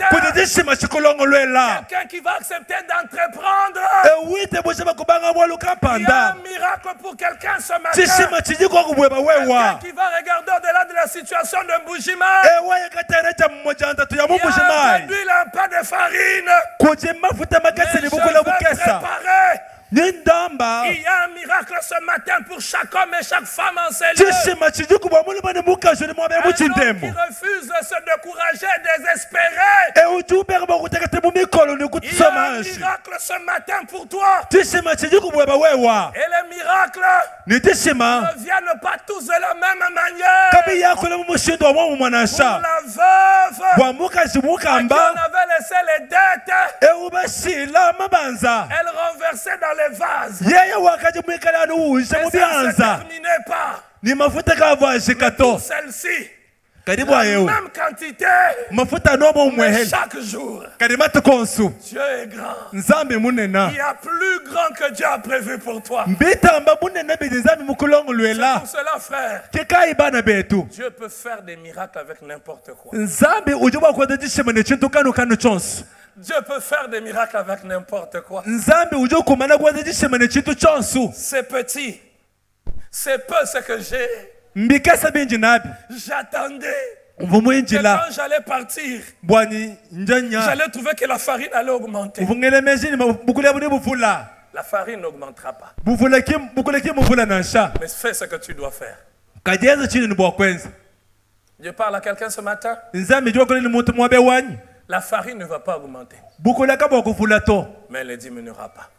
kudi bishima sikulongolwela Quelqu'un qui va accepter d'entreprendre. ewita bushaba kubanga bwaluka Il y a panda un miracle pour quelqu'un ce matin. chishima chijiko kubweba Quelqu'un wewa qui va regarder au-delà de la situation de Mbujima. ewa katana cha mmoja ntatu ya Il y a un peu mumushimai d'huile, un peu de farine. kuje mafuta Mais makasi je ni bukula veux bukesa préparer. nindamba Il y a un miracle ce matin pour chaque homme et chaque femme en ces lieux. chishima chijiko bwa mulima ni mukajo ni mwabe Un homme qui muchindemo refuse de se décourager, désespérer. eujubeka bakutekete mu mikolo ni Il y a un kutusomanshi miracle ce matin pour toi. chishima chijiko bweba wewa Et les miracles ni chishima ne viennent pas tous de la même manière. kabi yakola mu mushindo wa mwamu Pour mwanasha la veuve bwa mukaji à qui on mukamba avait laissé les dettes, eubashila mabanza elle renversait dans les vases. yeye wakaji mwikala anu uisha Et mu ça ne se byanza terminait pas. ni mafuta kavashi kato Pour celle-ci, karibu la ayewu même quantité, mafuta nomo mais umwehela chaque jour. kadi matukonsu Dieu est grand. nzambe munena Il y a plus grand que Dieu a prévu pour toi. mbitamba munena bidi nzambe C'est mukulongolwela pour cela, frère, kekayi bana betu Dieu peut faire des miracles avec n'importe quoi. nzambe uje bwakwata chishimane chintu kanu kanu chonse Dieu peut faire des miracles avec n'importe quoi. nzambe uje kumana kwata chishimane chintu chonsu C'est petit. C'est peu ce que j'ai. mbikasa binji nabi J'attendais que uvumwinjila quand j'allais partir, bwani njanya j'allais trouver que la farine allait augmenter. uvungele mejini bukule buni bufula La farine n'augmentera pas. bufula kim bukule kim bufula nansha Mais fais ce que tu dois faire. Dieu parle à quelqu'un ce matin. La farine ne va pas augmenter. Mais elle ne diminuera pas.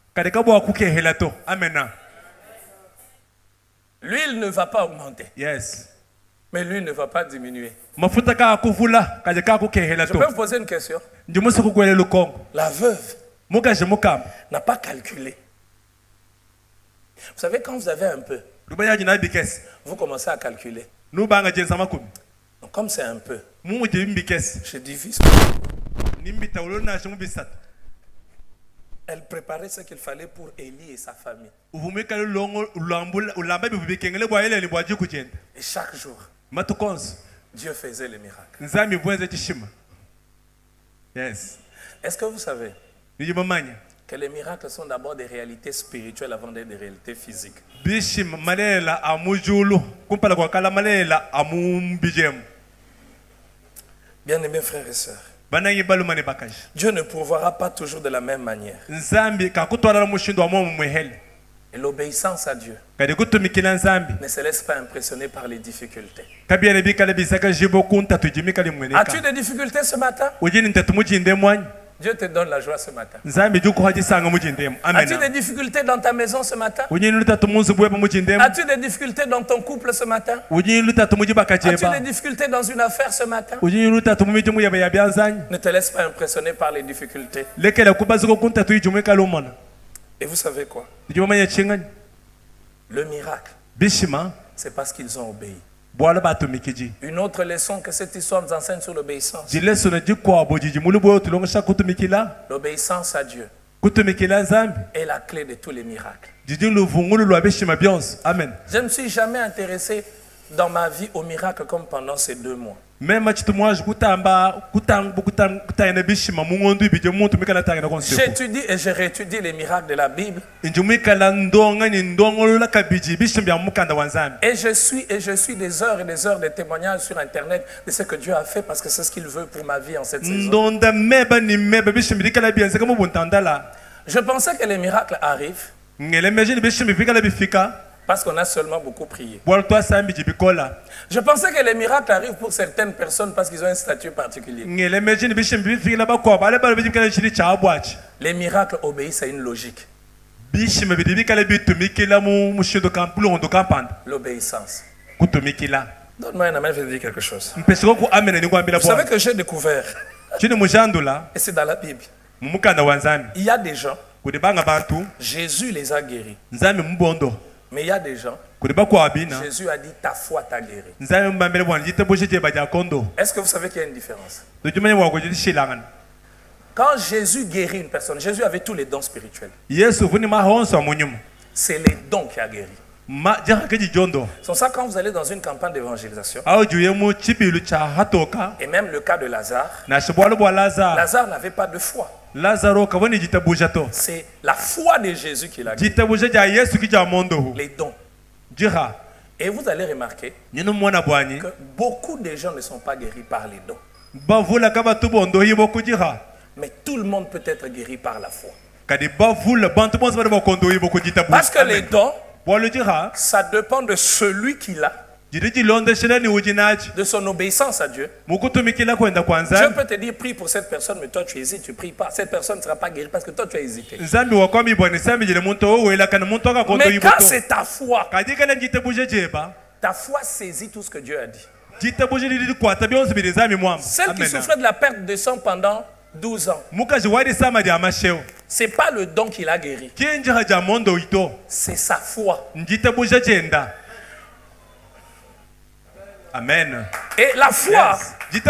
L'huile ne va pas augmenter. Yes. Mais l'huile ne va pas diminuer. Je Je peux vous poser une question. La veuve n'a pas calculé. Vous savez, quand vous avez un peu, vous commencez à calculer. Donc, comme c'est un peu, je divise. Elle préparait ce qu'il fallait pour Élie et sa famille. Et chaque jour, Dieu faisait les miracles. Yes. Est-ce que vous savez que les miracles sont d'abord des réalités spirituelles avant d'être des réalités physiques? Bien-aimés frères et sœurs, Dieu ne pourvoira pas toujours de la même manière. Et l'obéissance à Dieu ne se laisse pas impressionner par les difficultés. As-tu des difficultés ce matin? Dieu te donne la joie ce matin. As-tu des difficultés dans ta maison ce matin? As-tu des difficultés dans ton couple ce matin? As-tu des difficultés dans une affaire ce matin? Ne te laisse pas impressionner par les difficultés. Et vous savez quoi? Le miracle, c'est parce qu'ils ont obéi. Une autre leçon que cette histoire nous enseigne sur l'obéissance. L'obéissance à Dieu est la clé de tous les miracles. Je ne me suis jamais intéressé dans ma vie au miracle comme pendant ces 2 mois. J'étudie et je réétudie les miracles de la Bible. Et je suis des heures et des heures de témoignages sur Internet de ce que Dieu a fait parce que c'est ce qu'il veut pour ma vie en cette saison. Je pensais que les miracles arrivent parce qu'on a seulement beaucoup prié. Je pensais que les miracles arrivent pour certaines personnes parce qu'ils ont un statut particulier. Les miracles obéissent à une logique. L'obéissance. Donne-moi un amen, je vais dire quelque chose. Vous savez que j'ai découvert, et c'est dans la Bible, il y a des gens, Jésus les a guéris. Mais il y a des gens, Jésus a dit ta foi t'a guéri. Est-ce que vous savez qu'il y a une différence? Quand Jésus guérit une personne, Jésus avait tous les dons spirituels. C'est les dons qui a guéri. C'est ça quand vous allez dans une campagne d'évangélisation. Et même le cas de Lazare. Lazare n'avait pas de foi. C'est la foi de Jésus qui l'a guéri. Les dons. Et vous allez remarquer que beaucoup de gens ne sont pas guéris par les dons. Mais tout le monde peut être guéri par la foi. Parce que les dons, ça dépend de celui qui l'a, de son obéissance à Dieu. Dieu peut te dire prie pour cette personne, mais toi tu hésites, tu ne pries pas. Cette personne ne sera pas guérie parce que toi tu as hésité. Mais quand c'est ta foi, ta foi saisit tout ce que Dieu a dit. Celle qui souffrait de la perte de sang pendant 12 ans, ce n'est pas le don qui l'a guéri, c'est sa foi. Amen. Et la foi, yes,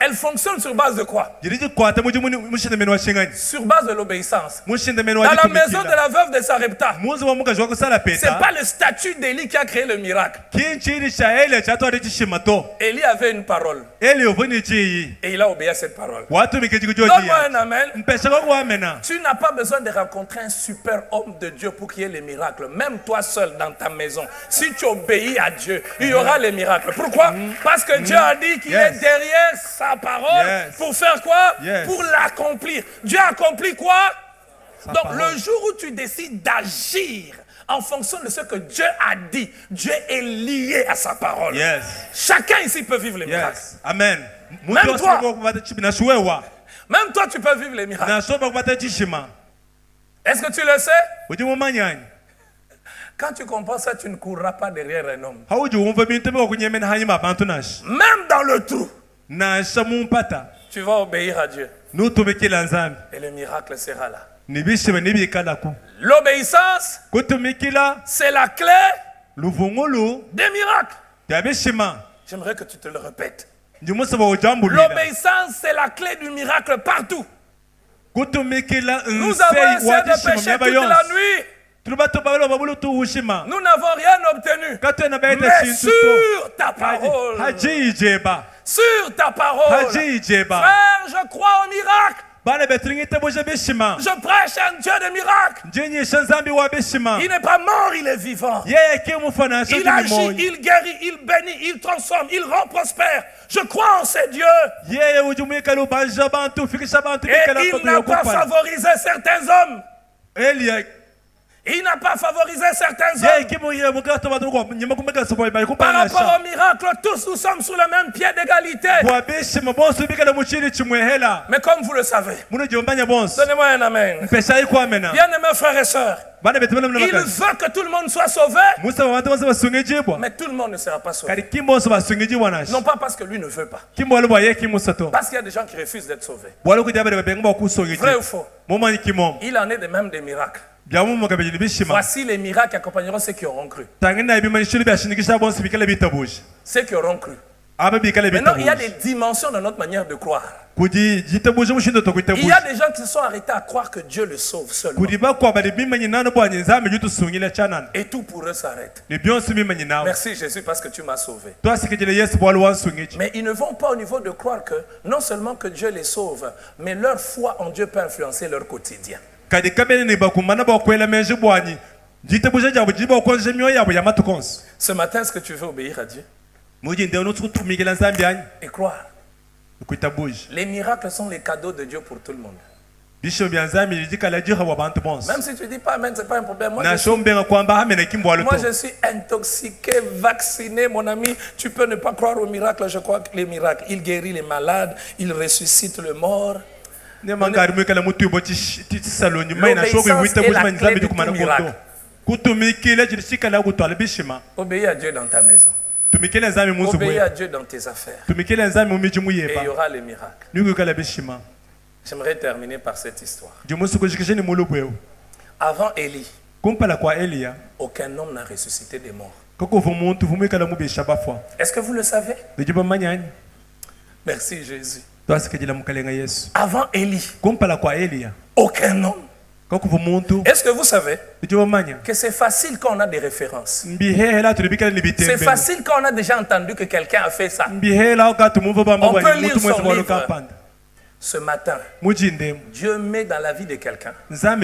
elle fonctionne sur base de quoi? Sur base de l'obéissance. Dans la maison de la veuve de Sarepta, ce n'est pas le statut d'Élie qui a créé le miracle. Élie avait une parole. Et il a obéi à cette parole. Donne-moi un amen. Tu n'as pas besoin de rencontrer un super homme de Dieu pour qu'il y ait les miracles. Même toi seul dans ta maison, si tu obéis à Dieu, il y aura les miracles. Pourquoi? Parce que Dieu a dit qu'il est derrière sa parole pour faire quoi? Pour l'accomplir. Dieu accomplit quoi? Donc le jour où tu décides d'agir en fonction de ce que Dieu a dit. Dieu est lié à sa parole. Yes. Chacun ici peut vivre les miracles. Yes. Amen. Même toi. Même toi, tu peux vivre les miracles. Est-ce que tu le sais? Quand tu comprends ça, tu ne courras pas derrière un homme. Même dans le trou, tu vas obéir à Dieu. Et le miracle sera là. L'obéissance, c'est la clé des miracles. J'aimerais que tu te le répètes. L'obéissance, c'est la clé du miracle partout. Nous avons essayé de pécher toute la nuit. Nous n'avons rien obtenu. Mais sur ta parole, sur ta parole, frère, je crois au miracle. Je prêche un Dieu de miracles. Il n'est pas mort, il est vivant. Il agit, il guérit, il bénit, il transforme, il rend prospère. Je crois en ces dieux. Et il n'a pas favorisé certains hommes. Il n'a pas favorisé certains hommes. Par rapport au miracle, tous nous sommes sur le même pied d'égalité. Mais comme vous le savez, donnez-moi un amen. Bien-aimés frères et sœurs, il veut que tout le monde soit sauvé, mais tout le monde ne sera pas sauvé. Non pas parce que lui ne veut pas, parce qu'il y a des gens qui refusent d'être sauvés. Vrai ou faux? Il en est de même des miracles. Voici les miracles qui accompagneront ceux qui auront cru. Ceux qui auront cru. Maintenant, il y a des dimensions dans notre manière de croire. Il y a des gens qui se sont arrêtés à croire que Dieu le sauve seulement. Et tout pour eux s'arrête. Merci Jésus parce que tu m'as sauvé. Mais ils ne vont pas au niveau de croire que non seulement que Dieu les sauve, mais leur foi en Dieu peut influencer leur quotidien. Ce matin, est-ce que tu veux obéir à Dieu et croire? Les miracles sont les cadeaux de Dieu pour tout le monde. Même si tu ne dis pas amen, ce n'est pas un problème. Moi, je suis intoxiqué, vacciné, mon ami. Tu peux ne pas croire aux miracles. Je crois que les miracles, il guérit les malades, il ressuscite le mort. L'obéissance est la clé de tout miracle. Obéis à Dieu dans ta maison. Obéis à Dieu dans tes affaires. Et il y aura les miracles. J'aimerais terminer par cette histoire. Avant Élie, aucun homme n'a ressuscité des morts. Est-ce que vous le savez? Merci Jésus. Avant Élie, aucun homme. Est-ce que vous savez que c'est facile quand on a des références? C'est facile quand on a déjà entendu que quelqu'un a fait ça. On peut lire son livre. Ce matin, Dieu met dans la vie de quelqu'un un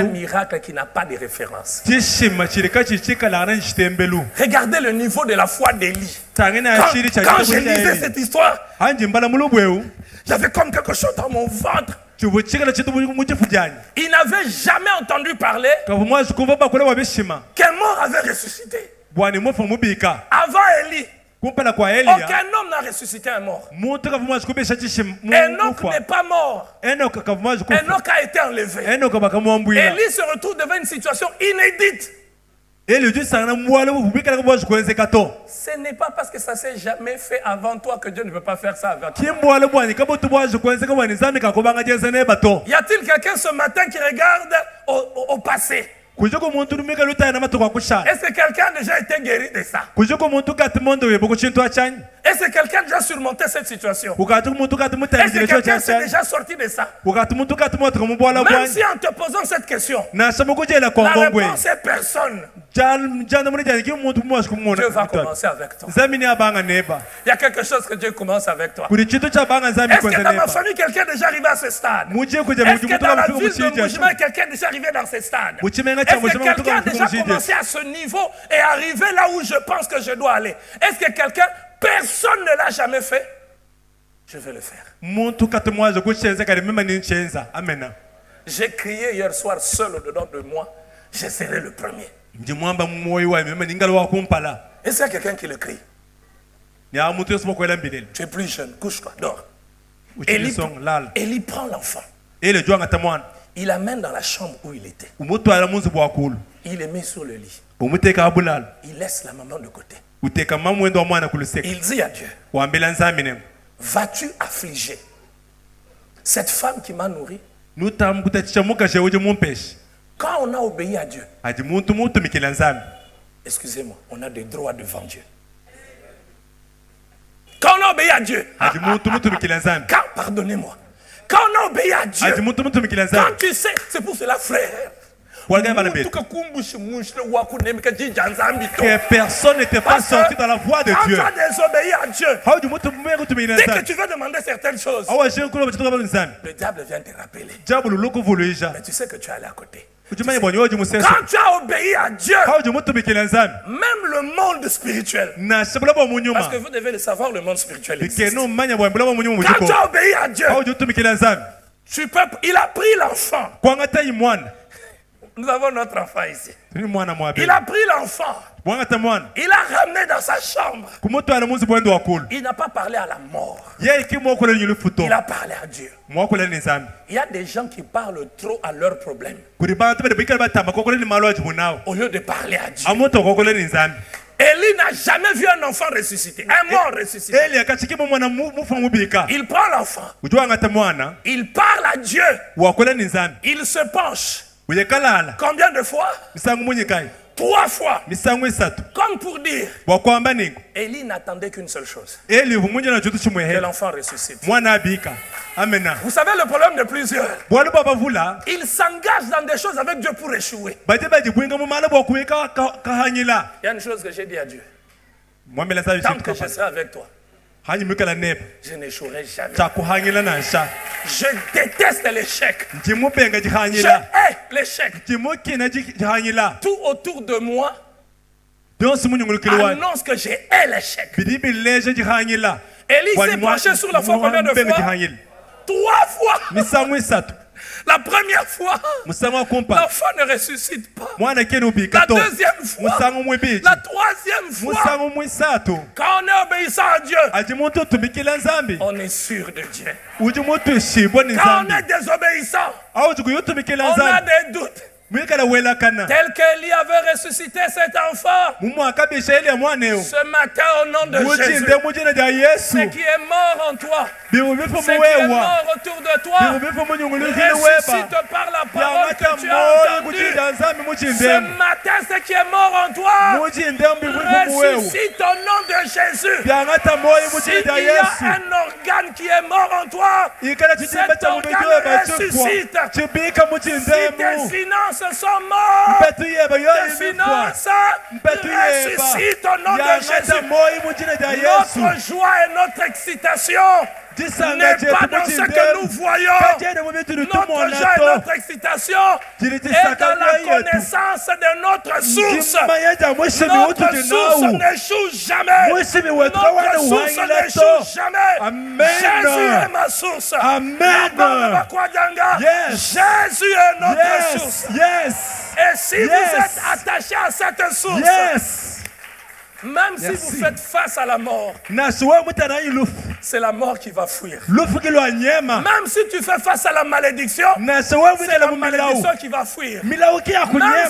miracle qui n'a pas de référence. Regardez le niveau de la foi d'Élie. Quand je lisais cette histoire, j'avais comme quelque chose dans mon ventre. Il n'avait jamais entendu parler qu'un mort avait ressuscité. Avant Élie, aucun homme n'a ressuscité un mort. Enoch n'est pas mort. Enoch a été enlevé. Élie se retrouve devant une situation inédite. Ce n'est pas parce que ça ne s'est jamais fait avant toi que Dieu ne peut pas faire ça avec toi. Y a-t-il quelqu'un ce matin qui regarde au passé? Est-ce que quelqu'un a déjà été guéri de ça? Est-ce que quelqu'un a déjà surmonté cette situation? Est-ce que quelqu'un s'est déjà sorti de ça? Même si en te posant cette question, la réponse est personne. Dieu va commencer avec toi. Il y a quelque chose que Dieu commence avec toi. Est-ce que dans ma famille, quelqu'un est déjà arrivé à ce stade? Est-ce que dans la ville de Moujima, quelqu'un est déjà arrivé dans ce stade? Est-ce que quelqu'un a déjà commencé à ce niveau et arrivé là où je pense que je dois aller? Est-ce que quelqu'un, personne ne l'a jamais fait? Je vais le faire. J'ai crié hier soir seul au-dedans de moi. je serai le premier. Et c'est quelqu'un qui le crie. Tu es plus jeune, couche-toi, dors. Élie prend l'enfant. Il l'amène dans la chambre où il était. Il le met sur le lit. Il laisse la maman de côté. Il dit à Dieu, vas-tu affliger cette femme qui m'a nourri? Quand on a obéi à Dieu, excusez-moi, on a des droits devant Dieu. Quand on a obéi à Dieu, pardonnez-moi, quand on a obéi à Dieu, quand tu sais, c'est pour cela, frère, que personne n'était pas sorti dans la voie de Dieu. Quand tu as désobéi à Dieu, dès que tu veux demander certaines choses, le diable vient te rappeler. Mais tu sais que tu es allé à côté. Quand tu as obéi à Dieu, même le monde spirituel, parce que vous devez le savoir, le monde spirituel existe. Quand tu as obéi à Dieu, il a pris l'enfant. Nous avons notre enfant ici. Il a pris l'enfant. Il l'a ramené dans sa chambre. Il n'a pas parlé à la mort. Il a parlé à Dieu. Il y a des gens qui parlent trop à leurs problèmes au lieu de parler à Dieu. Élie n'a jamais vu un enfant ressuscité, un mort ressuscité. Il prend l'enfant. Il parle à Dieu. Il se penche. Combien de fois? 3 fois. Comme pour dire, Élie n'attendait qu'une seule chose, que l'enfant ressuscite. Vous savez le problème de plusieurs, ils s'engagent dans des choses avec Dieu pour échouer. Il y a une chose que j'ai dit à Dieu: tant que je serai avec toi, je n'échouerai jamais. Je déteste l'échec. Je hais l'échec. Tout autour de moi annonce que j'ai hais l'échec. Élie s'est penché sur la foi combien de fois? 3 fois. La première fois, l'enfant ne ressuscite pas. La deuxième fois, la troisième fois, quand on est obéissant à Dieu, on est sûr de Dieu. Quand on est désobéissant, on a des doutes. Tel qu'Élie avait ressuscité cet enfant, ce matin au nom de Jésus, ce qui est mort en toi, ce qui est mort autour de toi, ressuscite par la parole que tu as entendue. Ce matin, ce qui est mort en toi, ressuscite au nom de Jésus. S'il y a un organe qui est mort en toi, cet organe ressuscite. Si tes finances sont morts, tes finances ressuscitent au nom de Jésus. Notre joie et notre excitation n'est pas dans ce que nous voyons. Notre joie et notre excitation est dans la connaissance de notre source. Notre source n'échoue jamais. Notre source n'échoue jamais. Jésus est ma source. Jésus est notre source. Et si vous êtes attaché à cette source, même si vous faites face à la mort, c'est la mort qui va fuir. Même si tu fais face à la malédiction, c'est la malédiction qui va fuir. Même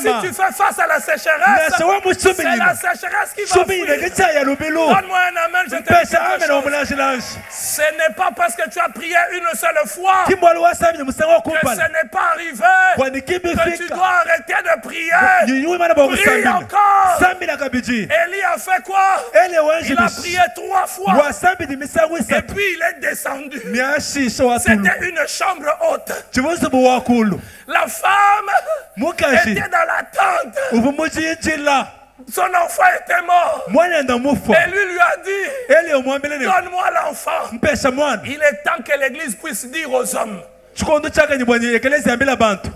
si tu fais face à la sécheresse, c'est la sécheresse qui va fuir. Donne-moi un amen, je te dis quelque chose. Ce n'est pas parce que tu as prié une seule fois que ce n'est pas arrivé que tu dois arrêter de prier. Prie encore. Élie a fait quoi? Il a prié 3 fois. Et puis il est descendu. C'était une chambre haute. La femme était dans la tente. Son enfant était mort. Et lui a dit, donne-moi l'enfant. Il est temps que l'Église puisse dire aux hommes,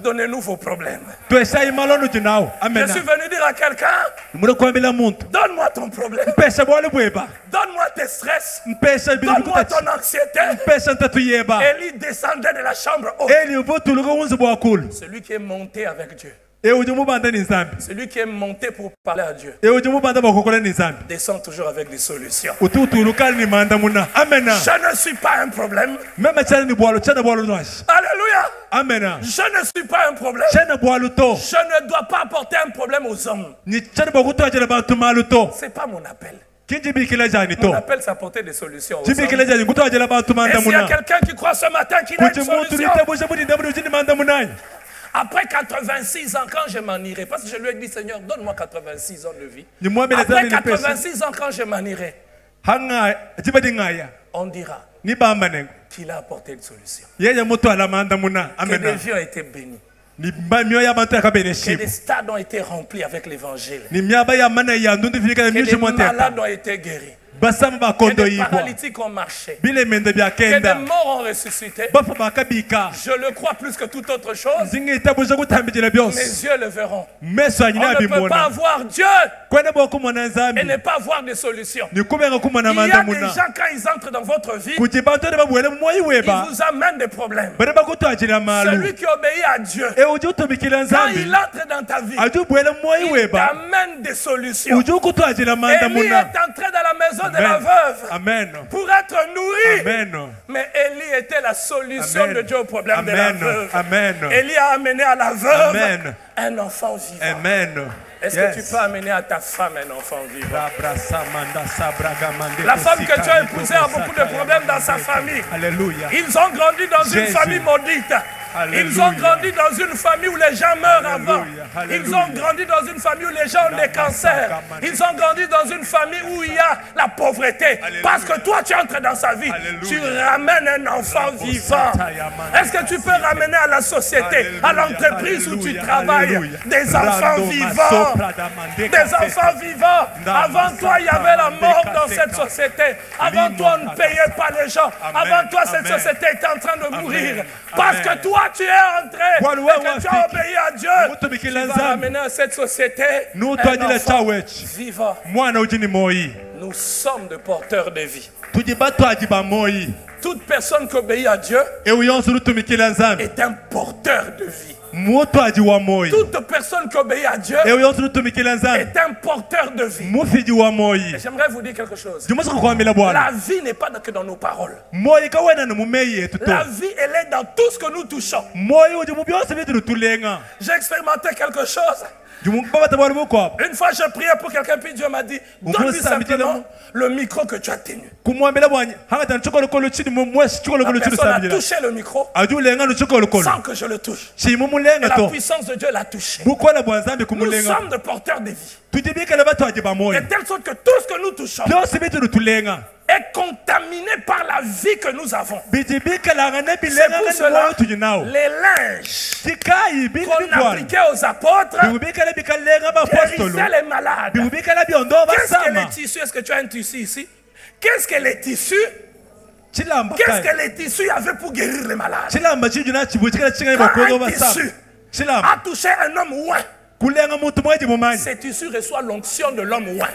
donnez-nous vos problèmes. Je suis venu dire à quelqu'un, donne-moi ton problème. Donne-moi tes stress. Donne-moi ton anxiété. Élie descendait de la chambre haute. Celui qui est monté avec Dieu Celui qui est monté pour parler à Dieu descend toujours avec des solutions. Je ne suis pas un problème. Alléluia. Amen. Je ne suis pas un problème. Je ne dois pas apporter un problème aux hommes. Ce n'est pas mon appel. Mon appel, c'est apporter des solutions aux hommes. Et s'il y a quelqu'un qui croit ce matin qu'il a une solution, après 86 ans, quand je m'en irai, parce que je lui ai dit, Seigneur, donne-moi 86 ans de vie. Après 86 ans, quand je m'en irai, on dira qu'il a apporté une solution. Que des vies ont été bénis. Que des stades ont été remplis avec l'évangile. Que des malades ont été guéris. Que des paralytiques ont marché. Que des morts ont ressuscité. Je le crois plus que toute autre chose. Mes yeux le verront. On ne peut pas avoir Dieu et ne pas avoir de solutions. Il y a des gens, quand ils entrent dans votre vie, ils vous amènent des problèmes. Celui qui obéit à Dieu, quand il entre dans ta vie, il t'amène des solutions. Élie est entré dans la maison de la veuve pour être nourri. Mais Élie était la solution de Dieu au problème de la veuve. Élie a amené à la veuve un enfant vivant. Est-ce que tu peux amener à ta femme un enfant vivant? La femme que tu as épousée a beaucoup de problèmes dans sa famille. Ils ont grandi dans une famille maudite. Ils ont grandi dans une famille où les gens meurent avant. Ils ont grandi dans une famille où les gens ont des cancers. Ils ont grandi dans une famille où il y a la pauvreté. Parce que toi, tu entres dans sa vie. Tu ramènes un enfant vivant. Est-ce que tu peux ramener à la société, à l'entreprise où tu travailles, des enfants vivants? Des enfants vivants. Avant toi, il y avait la mort dans cette société. Avant toi, on ne payait pas les gens. Avant toi, cette société était en train de mourir. Parce que toi, tu es entré et que tu as obéi à Dieu. Tu vas amener à cette société un enfant vivant. Nous sommes des porteurs de vie. Toute personne qui obéit à Dieu est un porteur de vie. Toute personne qui obéit à Dieu est un porteur de vie. J'aimerais vous dire quelque chose. La vie n'est pas que dans nos paroles. La vie, elle est dans tout ce que nous touchons. J'ai expérimenté quelque chose. Une fois, je priais pour quelqu'un, puis Dieu m'a dit, donne-lui simplement le micro que tu as tenu. La personne a touché le micro sans que je le touche. Et la puissance de Dieu l'a touché. Nous sommes des porteurs de vie. De telle sorte que tout ce que nous touchons est contaminé par la vie que nous avons. C'est pour cela les linges qu'on appliquait aux apôtres guérissaient les malades. Qu'est-ce que les tissus? Est-ce que tu as un tissu ici? Qu'est-ce que les tissus? Qu'est-ce que les tissus avaient pour guérir les malades? Quand un tissu a touché un homme ouin, ces tissus reçoivent l'onction de l'homme ouin.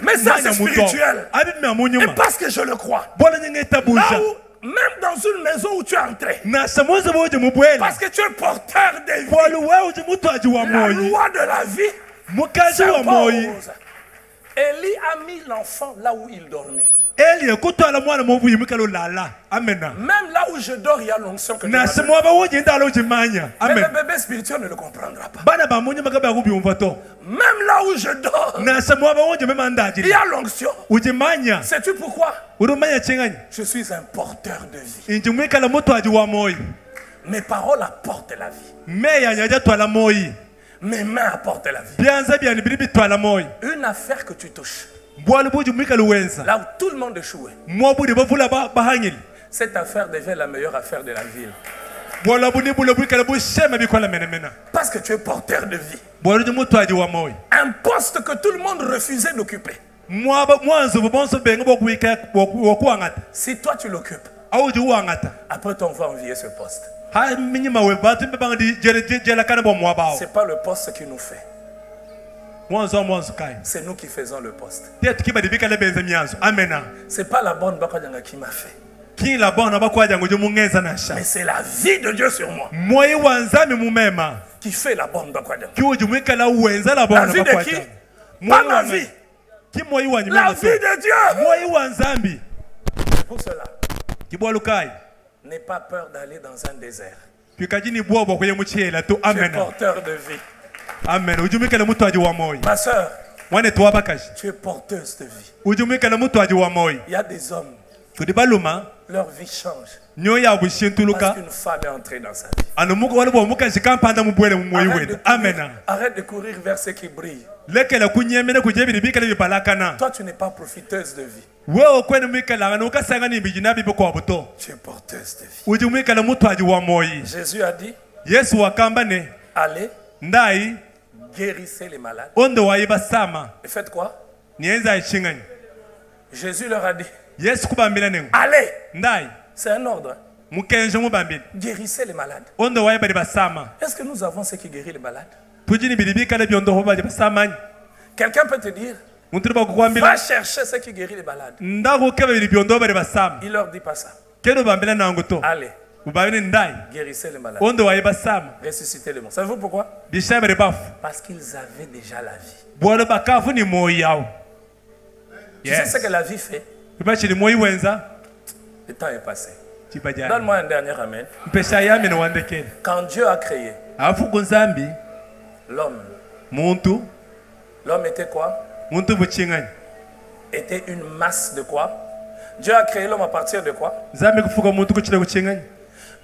Mais ça, c'est spirituel. Et parce que je le crois, là où, même dans une maison où tu es entré, parce que tu es porteur de vie, la loi de la vie s'impose. Élie a mis l'enfant là où il dormait. Même là où je dors, il y a l'onction que Dieu m'a donnée. Mais le bébé spirituel ne le comprendra pas. Même là où je dors, il y a l'onction. Sais-tu pourquoi? Je suis un porteur de vie. Mes paroles apportent la vie. Mes mains apportent la vie. Une affaire que tu touches, là où tout le monde échouait, cette affaire devient la meilleure affaire de la ville. Parce que tu es porteur de vie. Un poste que tout le monde refusait d'occuper. Si toi tu l'occupes, après on va envier ce poste. C'est pas le poste qui nous fait. C'est nous qui faisons le poste. C'est pas la bonne Bakadjanga qui m'a fait. Mais c'est la vie de Dieu sur moi. qui fait la bonne bakwadiam. La vie de qui? Pas ma vie. La vie de Dieu. Pour cela, n'aie pas peur d'aller dans un désert. Tu es porteur de vie. Amen. Ma soeur, tu es porteuse de vie. Il y a des hommes, leur vie change. Parce qu'une femme est entrée dans sa vie. Arrête de courir vers ce qui brille. Toi, tu n'es pas profiteuse de vie. Tu es porteuse de vie. Jésus a dit, allez, guérissez les malades. Et faites quoi? Jésus leur a dit, allez. C'est un ordre. Guérissez les malades. Est-ce que nous avons ce qui guérit les malades? Quelqu'un peut te dire, va chercher ce qui guérit les malades. Il leur dit pas ça. Allez, guérissez les malades. Ressuscitez les morts. Savez-vous pourquoi? Parce qu'ils avaient déjà la vie. Tu sais ce que la vie fait? Le temps est passé. Donne-moi un dernier amen. Quand Dieu a créé l'homme, l'homme était quoi? Était une masse de quoi? Dieu a créé l'homme à partir de quoi?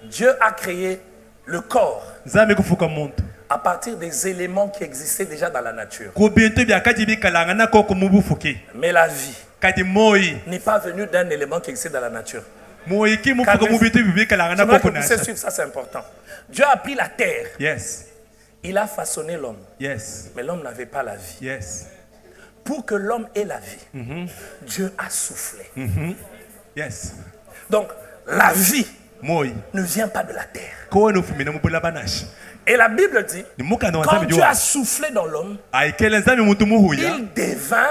Dieu a créé le corps à partir des éléments qui existaient déjà dans la nature. Mais la vie n'est pas venue d'un élément qui existait dans la nature. Je suivre, ça c'est important. Dieu a pris la terre. Yes. Il a façonné l'homme. Yes. Mais l'homme n'avait pas la vie. Yes. Pour que l'homme ait la vie, Dieu a soufflé. Yes. Donc, la vie ne vient pas de la terre. Et la Bible dit, quand Dieu a soufflé dans l'homme, il devint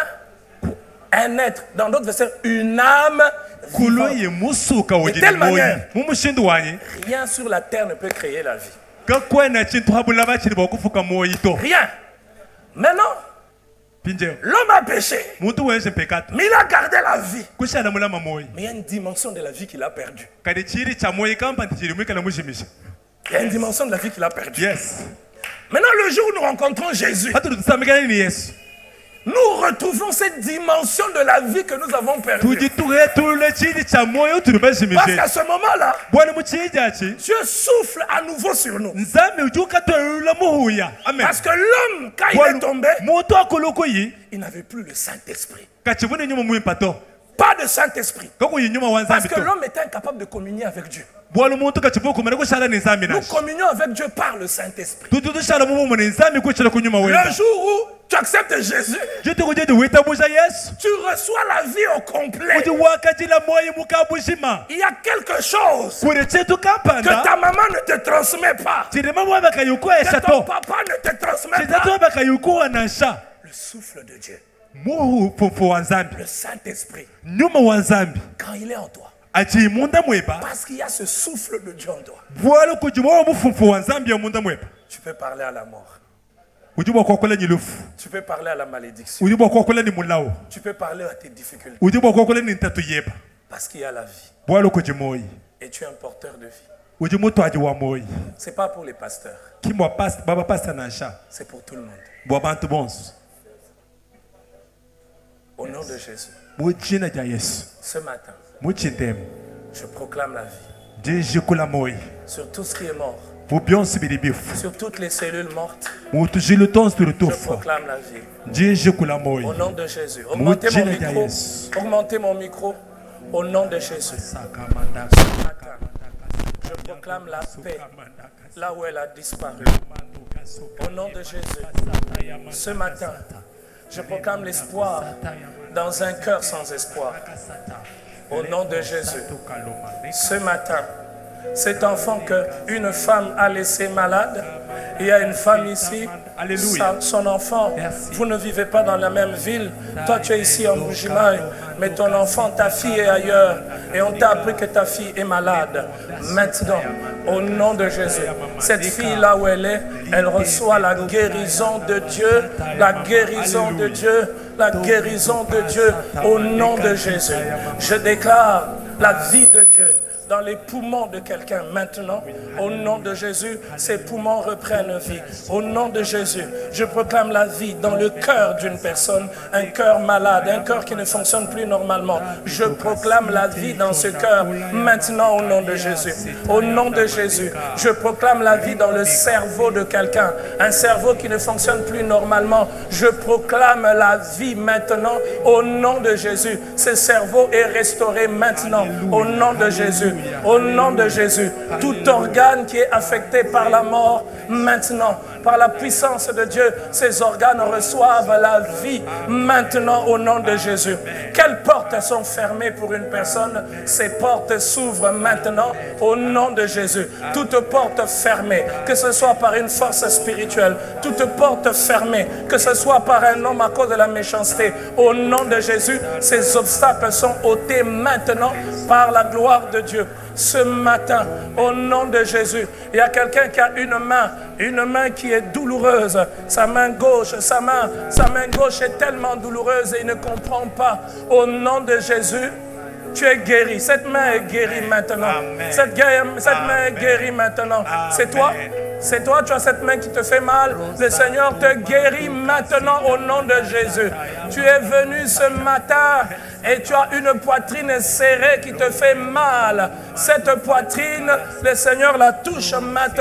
un être, dans d'autres versets, une âme vivante. De telle manière, rien sur la terre ne peut créer la vie. Rien. Maintenant, l'homme a péché, mais il a gardé la vie. Mais il y a une dimension de la vie qu'il a perdue. Il y a une dimension de la vie qu'il a perdue. Yes. Maintenant, le jour où nous rencontrons Jésus, nous retrouvons cette dimension de la vie que nous avons perdue. Parce qu'à ce moment-là, Dieu souffle à nouveau sur nous. Parce que l'homme, quand il est tombé, il n'avait plus le Saint-Esprit. Pas de Saint-Esprit. Parce que l'homme était incapable de communier avec Dieu. Nous communions avec Dieu par le Saint-Esprit. Le jour où tu acceptes Jésus, tu reçois la vie au complet. Il y a quelque chose que ta maman ne te transmet pas, que ton papa ne te transmet pas. Le souffle de Dieu, le Saint-Esprit, quand il est en toi, parce qu'il y a ce souffle de Dieu en toi, tu peux parler à la mort. Tu peux parler à la malédiction. Tu peux parler à tes difficultés. Parce qu'il y a la vie. Et tu es un porteur de vie. Ce n'est pas pour les pasteurs. C'est pour tout le monde. Au nom de Jésus. Ce matin, je proclame la vie. Sur tout ce qui est mort. Sur toutes les cellules mortes, je proclame la vie. Au nom de Jésus. Augmentez mon micro. Au nom de Jésus. Je proclame la paix là où elle a disparu. Au nom de Jésus. Ce matin, je proclame l'espoir dans un cœur sans espoir. Au nom de Jésus. Ce matin, cet enfant qu'une femme a laissé malade, Il y a une femme ici, Alléluia. son enfant, Merci. vous ne vivez pas dans la même ville. Toi, tu es ici en Bujimaï, mais ton enfant, ta fille est ailleurs. Et on t'a appris que ta fille est malade. Maintenant, au nom de Jésus, cette fille là où elle est, elle reçoit la guérison de Dieu, la guérison de Dieu, la guérison de Dieu au nom de Jésus. Je déclare la vie de Dieu dans les poumons de quelqu'un maintenant. Au nom de Jésus, ces poumons reprennent vie. Au nom de Jésus, je proclame la vie dans le cœur d'une personne, un cœur malade, un cœur qui ne fonctionne plus normalement. Je proclame la vie dans ce cœur maintenant au nom de Jésus. Au nom de Jésus, je proclame la vie dans le cerveau de quelqu'un, un cerveau qui ne fonctionne plus normalement. Je proclame la vie maintenant au nom de Jésus. Ce cerveau est restauré maintenant au nom de Jésus. Au nom de Jésus, tout organe qui est affecté par la mort, maintenant, par la puissance de Dieu, ces organes reçoivent la vie maintenant au nom de Jésus. Quelles portes sont fermées pour une personne? Ces portes s'ouvrent maintenant au nom de Jésus. Toute porte fermée, que ce soit par une force spirituelle, toute porte fermée, que ce soit par un homme à cause de la méchanceté, au nom de Jésus, ces obstacles sont ôtés maintenant par la gloire de Dieu. Ce matin, au nom de Jésus, il y a quelqu'un qui a une main qui est douloureuse. Sa main gauche est tellement douloureuse et il ne comprend pas. Au nom de Jésus, tu es guéri. Cette main est guérie maintenant. Cette main est guérie maintenant. C'est toi? C'est toi, tu as cette main qui te fait mal. Le Seigneur te guérit maintenant au nom de Jésus. Tu es venu ce matin et tu as une poitrine serrée qui te fait mal. Cette poitrine, le Seigneur la touche maintenant.